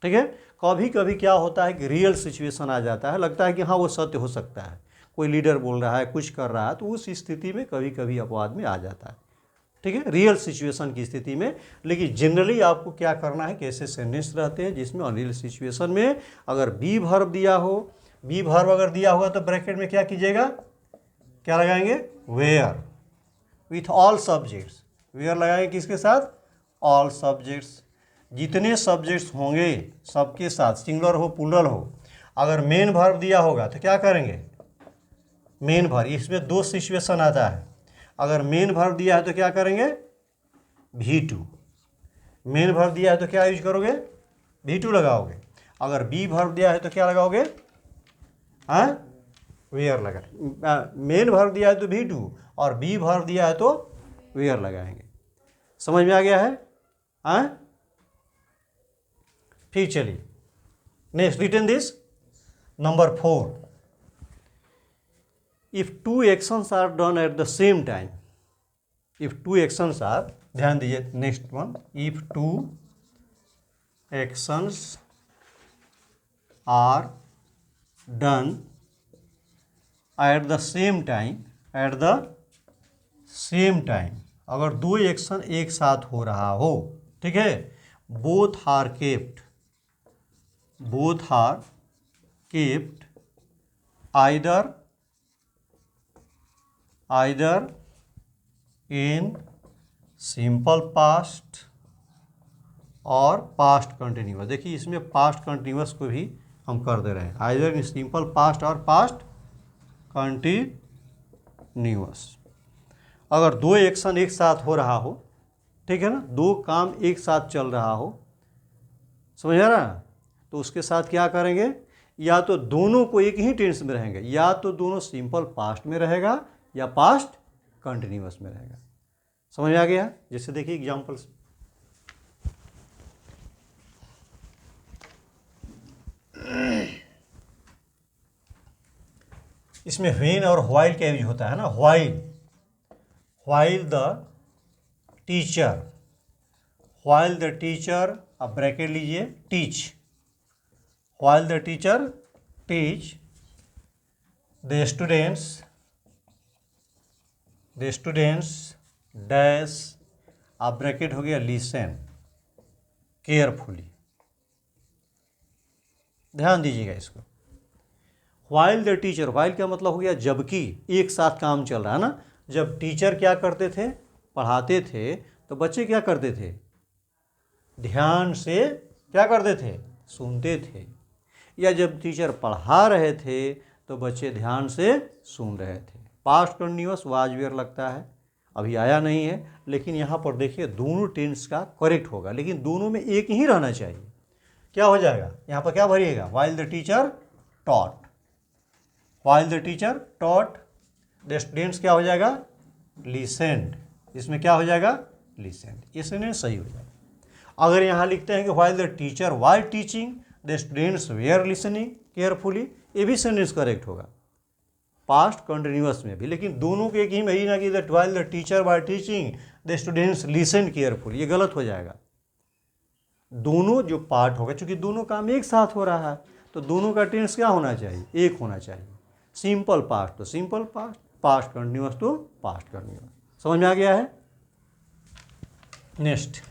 ठीक है। कभी कभी क्या होता है कि रियल सिचुएशन आ जाता है, लगता है कि हाँ वो सत्य हो सकता है, कोई लीडर बोल रहा है, कुछ कर रहा है, तो उस स्थिति में कभी कभी अपवाद में आ जाता है, ठीक है, रियल सिचुएशन की स्थिति में। लेकिन जनरली आपको क्या करना है, कैसे सेंटेंस रहते हैं जिसमें अनरियल सिचुएशन में अगर बी वर्ब दिया हो, बी वर्ब अगर दिया होगा तो ब्रैकेट में क्या कीजिएगा, क्या लगाएंगे, were with all subjects, were लगाएंगे किसके साथ, ऑल सब्जेक्ट्स, जितने सब्जेक्ट्स होंगे सबके साथ, सिंगुलर हो प्लूरल हो। अगर मेन वर्ब दिया होगा तो क्या करेंगे, मेन वर्ब, इसमें दो सिचुएशन आता है। अगर मेन वर्ब दिया है तो क्या करेंगे, V2, मेन वर्ब दिया है तो क्या यूज करोगे, V2 लगाओगे। अगर बी वर्ब दिया है तो क्या लगाओगे, वेयर लगा, मेन वर्ब दिया है तो V2 और बी वर्ब दिया है तो वेयर लगाएंगे। समझ में आ गया है? फिर चलिए next, written this number 4, if two actions are done at the same time, if two actions are, ध्यान दीजिए next one, if two actions are done at the same time, अगर दो एक्शन एक साथ हो रहा हो, ठीक है, both are kept either in simple past और पास्ट कंटिन्यूअस। देखिए इसमें पास्ट कंटिन्यूअस को भी हम कर दे रहे हैं, आइदर इन सिंपल पास्ट और पास्ट कंटिन्यूअस। अगर दो एक्शन एक साथ हो रहा हो, ठीक है ना, दो काम एक साथ चल रहा हो, समझ आ रहा, तो उसके साथ क्या करेंगे, या तो दोनों को एक ही टेंस में रहेंगे, या तो दोनों सिंपल पास्ट में रहेगा या पास्ट कंटिन्यूअस में रहेगा। समझ में आ गया? जैसे देखिए एग्जांपल्स, इसमें व्हेन और व्हाइल का यूज होता है ना, व्हाइल द टीचर, अब ब्रैकेट लीजिए, teach, while the teacher teach the students dash, अब ब्रैकेट हो गया, लिसन केयरफुली। ध्यान दीजिएगा इसको, व्हाइल द टीचर, व्हाइल का मतलब हो गया जबकि, एक साथ काम चल रहा है ना। जब टीचर क्या करते थे, पढ़ाते थे, तो बच्चे क्या करते थे, ध्यान से क्या करते थे, सुनते थे। या जब टीचर पढ़ा रहे थे तो बच्चे ध्यान से सुन रहे थे। पास्ट कंटिन्यूअस वाज वेयर लगता है, अभी आया नहीं है, लेकिन यहाँ पर देखिए दोनों टेंस का करेक्ट होगा, लेकिन दोनों में एक ही रहना चाहिए। क्या हो जाएगा यहाँ पर, क्या भरिएगा, while the teacher taught, while the teacher taught the students क्या हो जाएगा, लिसेंड, इसमें क्या हो जाएगा, लिसेंड, ये सेंटेंस सही हो जाएगा। अगर यहाँ लिखते हैं कि while the teacher while teaching the students were listening carefully, ये भी सेंटेंस करेक्ट होगा पास्ट कंटिन्यूअस में भी, लेकिन दोनों के एक ही में ही ना कि that while the teacher while teaching the students listen carefully, ये गलत हो जाएगा। दोनों जो पार्ट होगा, चूंकि दोनों काम एक साथ हो रहा है, तो दोनों का टेंस क्या होना चाहिए, एक होना चाहिए। सिंपल पास्ट तो सिंपल पास्ट, पास्ट कंटिन्यूअस तो पास्ट कंटिन्यूअस। समझ में आ गया है। नेक्स्ट,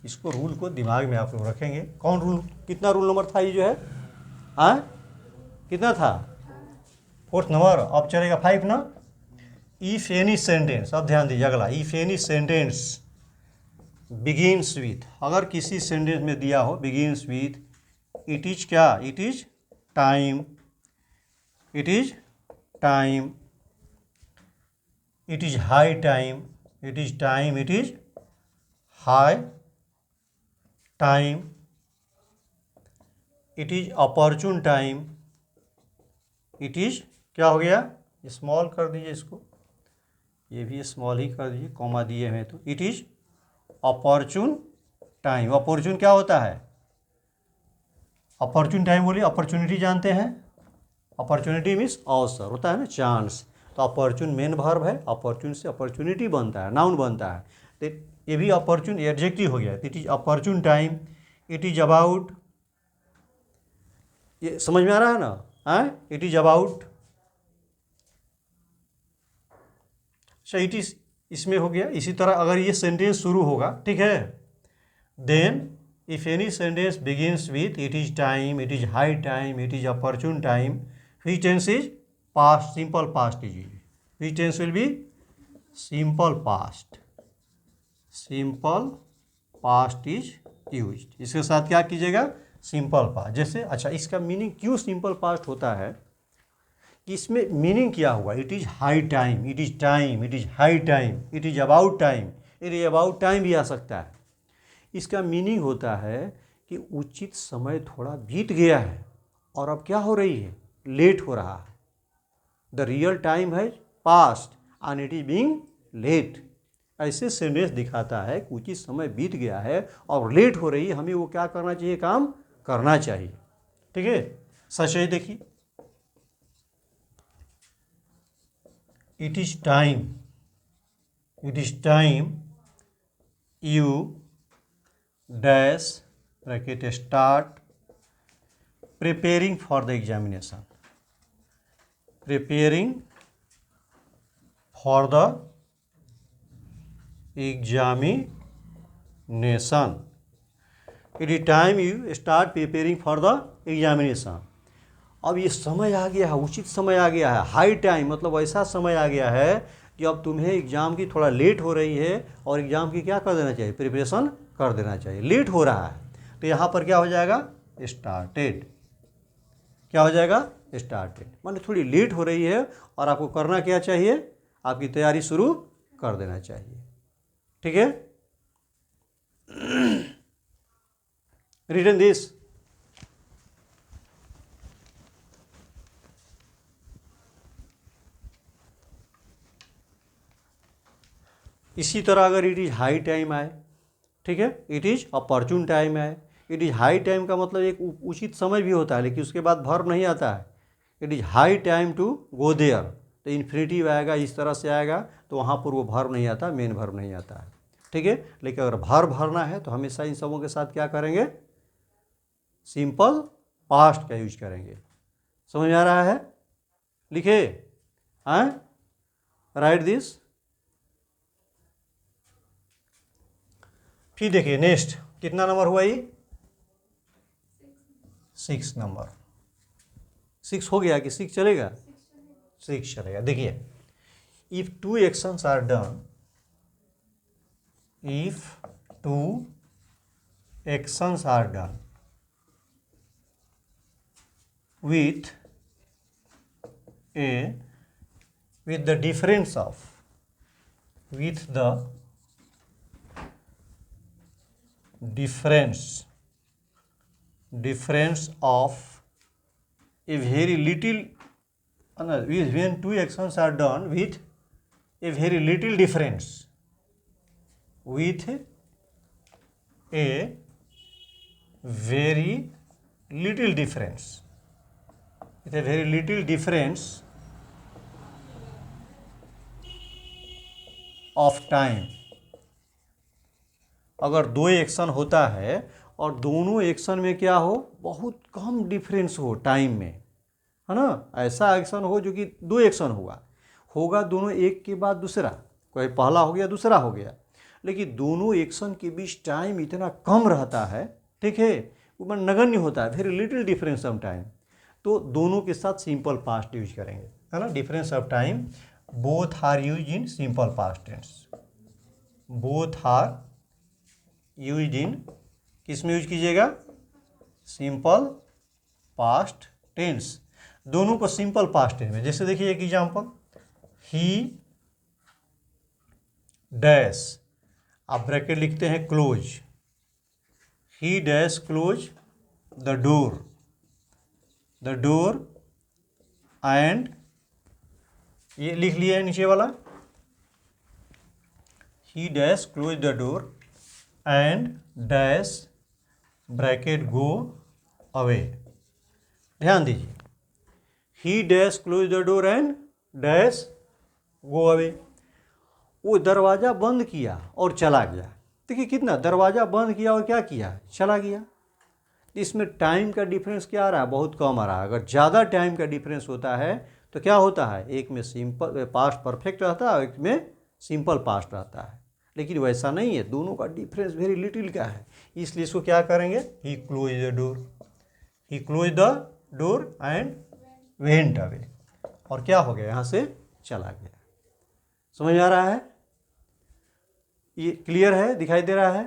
इसको रूल को दिमाग में आप लोग रखेंगे। कौन रूल, कितना रूल नंबर था ये जो है, हाँ कितना था, 4th नंबर। अब चलेगा 5 ना। इफ एनी सेंटेंस, अब ध्यान दीजिए अगला, if any sentence begins with, अगर किसी सेंटेंस में दिया हो बिगिन्स विथ इट इज क्या, it is time, it is time, it is high time, it is time, it is high time, it is opportune time, it is क्या हो गया, small कर दीजिए इसको, ये भी स्मॉल ही कर दीजिए, कॉमा दिए हैं तो, it is opportune time. Opportune क्या होता है, अपॉर्चुन टाइम बोलिए, अपॉर्चुनिटी जानते हैं, अपॉर्चुनिटी मीन्स अवसर होता है ना, चांस, तो अपॉर्चुन मेन वर्ब है, अपॉर्चुन से अपॉर्चुनिटी बनता है, नाउन बनता है, तो ये भी अपॉर्चुन एडजेक्टिव हो गया। It is opportune time, it is about, ये समझ में आ रहा है ना, हाँ इट इज अबाउट, अच्छा इट इज इसमें हो गया। इसी तरह अगर ये सेंटेंस शुरू होगा, ठीक है, then if any sentence begins with it is time, it is high time, it is opportune time, which tense is past, simple past is, which tense will be simple past, simple past is used. इसके साथ क्या कीजिएगा, simple past. जैसे अच्छा, इसका meaning क्यों simple past होता है, कि इसमें मीनिंग क्या हुआ, it is high time, it is time, it is high time, it is about time, it is about time भी आ सकता है। इसका मीनिंग होता है कि उचित समय थोड़ा बीत गया है और अब क्या हो रही है, लेट हो रहा है। द रियल टाइम है past and it is being late. ऐसे सेंटेंस दिखाता है कि उचित समय बीत गया है और लेट हो रही है, हमें वो क्या करना चाहिए, काम करना चाहिए। ठीक है, सच है। देखिए, it is time, it is time you dash bracket start preparing for the examination, preparing for the examination, it is time you start preparing for the examination. अब ये समय आ गया है, उचित समय आ गया है, हाई टाइम मतलब ऐसा समय आ गया है कि अब तुम्हें एग्ज़ाम की थोड़ा लेट हो रही है और एग्ज़ाम की क्या कर देना चाहिए, प्रिपरेशन कर देना चाहिए, लेट हो रहा है। तो यहाँ पर क्या हो जाएगा, स्टार्टेड, क्या हो जाएगा, स्टार्टेड, माने थोड़ी लेट हो रही है और आपको करना क्या चाहिए, आपकी तैयारी शुरू कर देना चाहिए। ठीक है, रिटन दिस, इसी तरह अगर इट इज़ हाई टाइम आए, ठीक है, इट इज़ अपॉर्चुन टाइम आए। इट इज़ हाई टाइम का मतलब एक उचित समय भी होता है, लेकिन उसके बाद वर्ब नहीं आता है। It is high time to go there, तो इन्फिनिटिव आएगा, इस तरह से आएगा, तो वहाँ पर वो वर्ब नहीं आता, मेन वर्ब नहीं आता है। ठीक है, लेकिन अगर वर्ब भरना है तो हमेशा इन सबों के साथ क्या करेंगे, सिंपल पास्ट का यूज करेंगे। समझ में आ रहा है, लिखे, हाँ, राइट दिस। फिर देखिए नेक्स्ट, कितना नंबर हुआ ये, 6 नंबर, 6 हो गया कि 6 चलेगा, 6 चलेगा। देखिए, if two actions are done, if two actions are done with a with the difference of a very little, when two actions are done with a very little difference, with a very little difference, of time. अगर दो action होता है और दोनों action में क्या हो, बहुत कम डिफरेंस हो टाइम में, है ना, ऐसा एक्शन हो जो कि दो एक्शन होगा दोनों एक के बाद दूसरा, कोई पहला हो गया दूसरा हो गया, लेकिन दोनों एक्शन के बीच टाइम इतना कम रहता है, ठीक है, वो नगण्य होता है, very little difference of time, तो दोनों के साथ सिंपल पास्ट यूज करेंगे, है ना। Difference of time both are use in simple past tense, both are use in, किस में यूज कीजिएगा, सिंपल पास्ट टेंस, दोनों को सिंपल पास्ट टेंस में। जैसे देखिए एक एग्जांपल, ही डैश, आप ब्रैकेट लिखते हैं close, he dash close the door and, ये लिख लिया है नीचे वाला, ही dash close the door and dash bracket go away. ध्यान दीजिए, ही dash close the door and dash go away, वो दरवाज़ा बंद किया और चला गया। देखिए कितना, दरवाज़ा बंद किया और क्या किया, चला गया। इसमें टाइम का डिफरेंस क्या आ रहा है, बहुत कम आ रहा है। अगर ज़्यादा टाइम का डिफरेंस होता है तो क्या होता है, एक में सिंपल पास्ट परफेक्ट रहता है और एक में सिंपल पास्ट रहता है, लेकिन वैसा नहीं है, दोनों का डिफरेंस वेरी लिटिल का है, इसलिए इसको क्या करेंगे, he closed the door and went away, और क्या हो गया, यहाँ से चला गया। समझ आ रहा है, ये क्लियर है, दिखाई दे रहा है?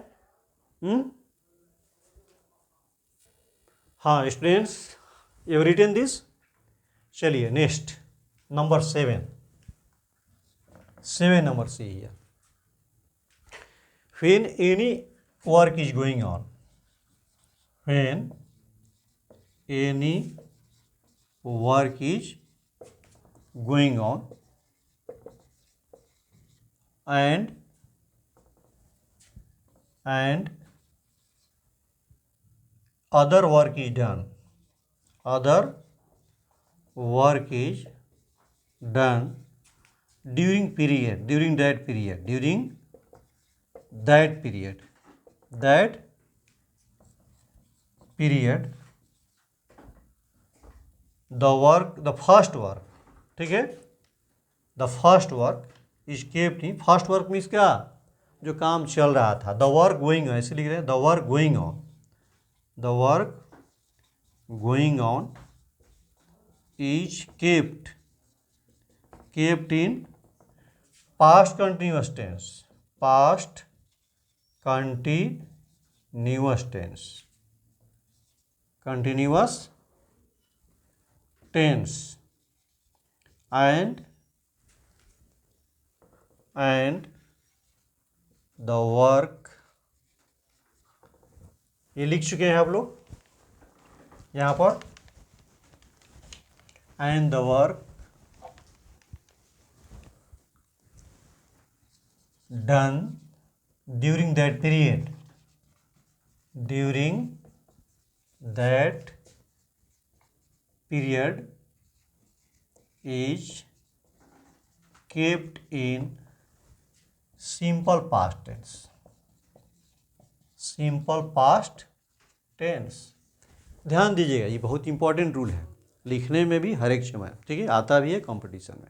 हाँ स्टूडेंट्स, यू रिटन दिस। चलिए नेक्स्ट नंबर 7 नंबर सी है, when any work is going on, when any work is going on and other work is done, during that period the first work, ठीक है, the first work is kept in, first work means क्या, जो काम चल रहा था, the work going on, ऐसे लिख रहे हैं, the work going on is kept in past continuous tense, and the work, ये लिख चुके हैं आप लोग यहाँ पर, and the work done during that period is kept in simple past tense। ध्यान दीजिएगा, ये बहुत इंपॉर्टेंट रूल है, लिखने में भी हर एक समय, ठीक है, आता भी है कंपटीशन में।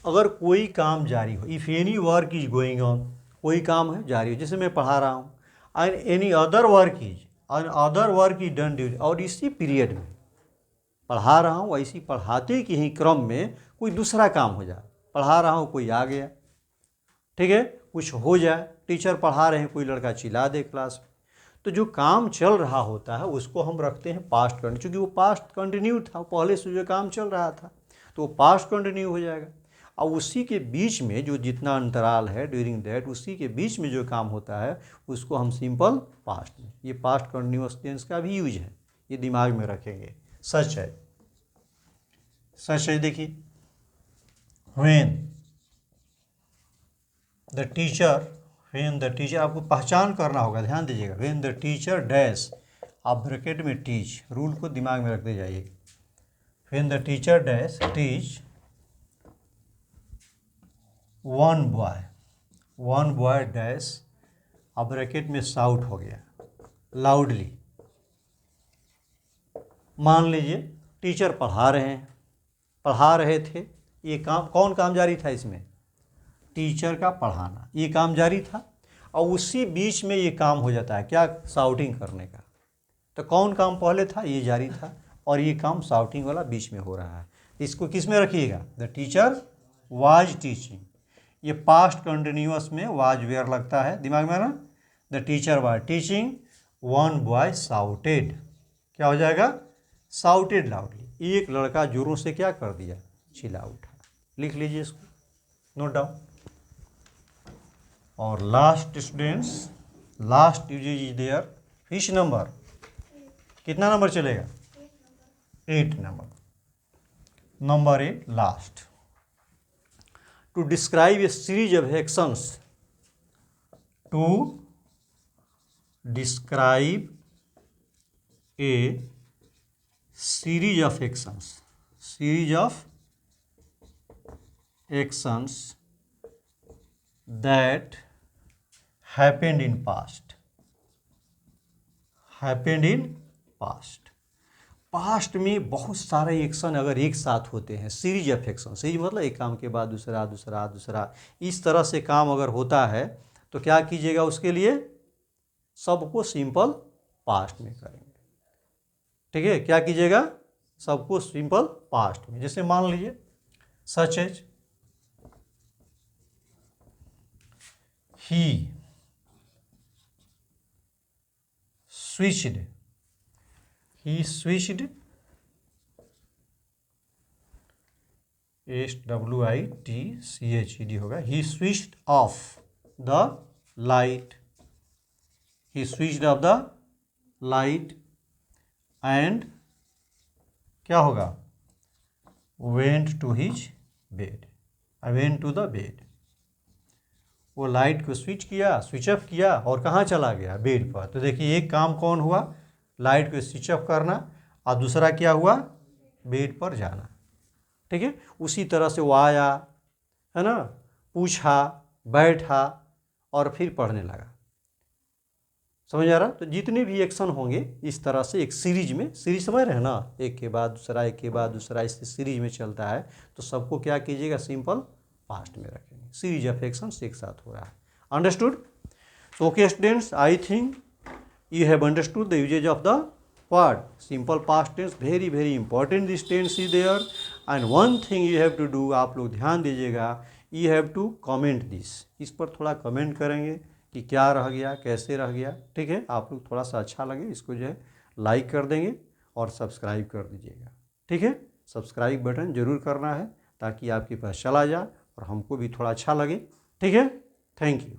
अगर कोई काम जारी हो, if any work is going on, कोई काम है जारी हो, जैसे मैं पढ़ा रहा हूँ, and any other work is done during, और इसी पीरियड में पढ़ा रहा हूँ, ऐसी पढ़ाते के ही क्रम में कोई दूसरा काम हो जाए, पढ़ा रहा हूँ कोई आ गया, ठीक है, कुछ हो जाए, टीचर पढ़ा रहे हैं, कोई लड़का चिल्ला दे क्लास में, तो जो काम चल रहा होता है उसको हम रखते हैं पास्ट कंटिन्यू, क्योंकि वो पास्ट कंटिन्यू था, पहले से जो काम चल रहा था, तो पास्ट कंटिन्यू हो जाएगा। और उसी के बीच में जो जितना अंतराल है ड्यूरिंग दैट, उसी के बीच में जो काम होता है उसको हम सिंपल पास्ट में, ये पास्ट कंटिन्यूअस टेंस का भी यूज है, ये दिमाग में रखेंगे। सच है, सच है। देखिए, व्हेन द टीचर, आपको पहचान करना होगा, ध्यान दीजिएगा। व्हेन द टीचर डैश, आप ब्रैकेट में टीच, रूल को दिमाग में रखते जाइए। When the teacher dash teach one boy dash, अब ब्रैकेट में साउट हो गया लाउडली। मान लीजिए टीचर पढ़ा रहे थे, ये काम, कौन काम जारी था इसमें? टीचर का पढ़ाना, ये काम जारी था। और उसी बीच में ये काम हो जाता है क्या? साउटिंग करने का। तो कौन काम पहले था? ये जारी था, और ये काम साउटिंग वाला बीच में हो रहा है। इसको किस में रखिएगा? द टीचर वाज टीचिंग, ये पास्ट कंटिन्यूअस में वाज वेयर लगता है, दिमाग में ना। The teacher was teaching, one boy shouted, क्या हो जाएगा? साउटेड लाउडली, एक लड़का जोरों से क्या कर दिया? चिल्ला उठा। लिख लीजिए इसको, नोट डाउन। और last students, last uses is there, फिश नंबर कितना नंबर चलेगा? 8 number. Number 8 last, to describe a series of actions, to describe a series of actions that happened in past, past में बहुत सारे एक्शन अगर एक साथ होते हैं, सीरीज ऑफ एक्शन, सीरीज मतलब एक काम के बाद दूसरा दूसरा दूसरा, इस तरह से काम अगर होता है तो क्या कीजिएगा? उसके लिए सबको सिंपल पास्ट में करेंगे, ठीक है? क्या कीजिएगा? सबको सिंपल पास्ट में। जैसे मान लीजिए such as he switched, SWITCHED होगा। He switched off the light, and क्या होगा? वेंट टू द बेड, वो लाइट को स्विच ऑफ किया और कहाँ चला गया? बेड पर। तो देखिए एक काम कौन हुआ? लाइट को स्विच ऑफ करना, और दूसरा क्या हुआ? बेड पर जाना, ठीक है? उसी तरह से वो आया, है ना, पूछा, बैठा और फिर पढ़ने लगा। समझ आ रहा? तो जितने भी एक्शन होंगे इस तरह से एक सीरीज में, सीरीज समझ रहे हैं ना, एक के बाद दूसरा, एक के बाद दूसरा, इस सीरीज में चलता है। तो सबको क्या कीजिएगा? सिंपल पास्ट में रखेंगे, सीरीज ऑफ एक्शंस एक साथ हो रहा है। Understood? So okay students, I think you have understood the usage of the what? Simple past tense, very very important this tense is there। and one thing you have to do, आप लोग ध्यान दीजिएगा, you have to comment this, इस पर थोड़ा comment करेंगे कि क्या रह गया, कैसे रह गया, ठीक है? आप लोग थोड़ा सा अच्छा लगे इसको जो है लाइक कर देंगे और सब्सक्राइब कर दीजिएगा, ठीक है? सब्सक्राइब बटन जरूर करना है ताकि आपके पास चला जाए और हमको भी थोड़ा अच्छा लगे, ठीक है? Thank you.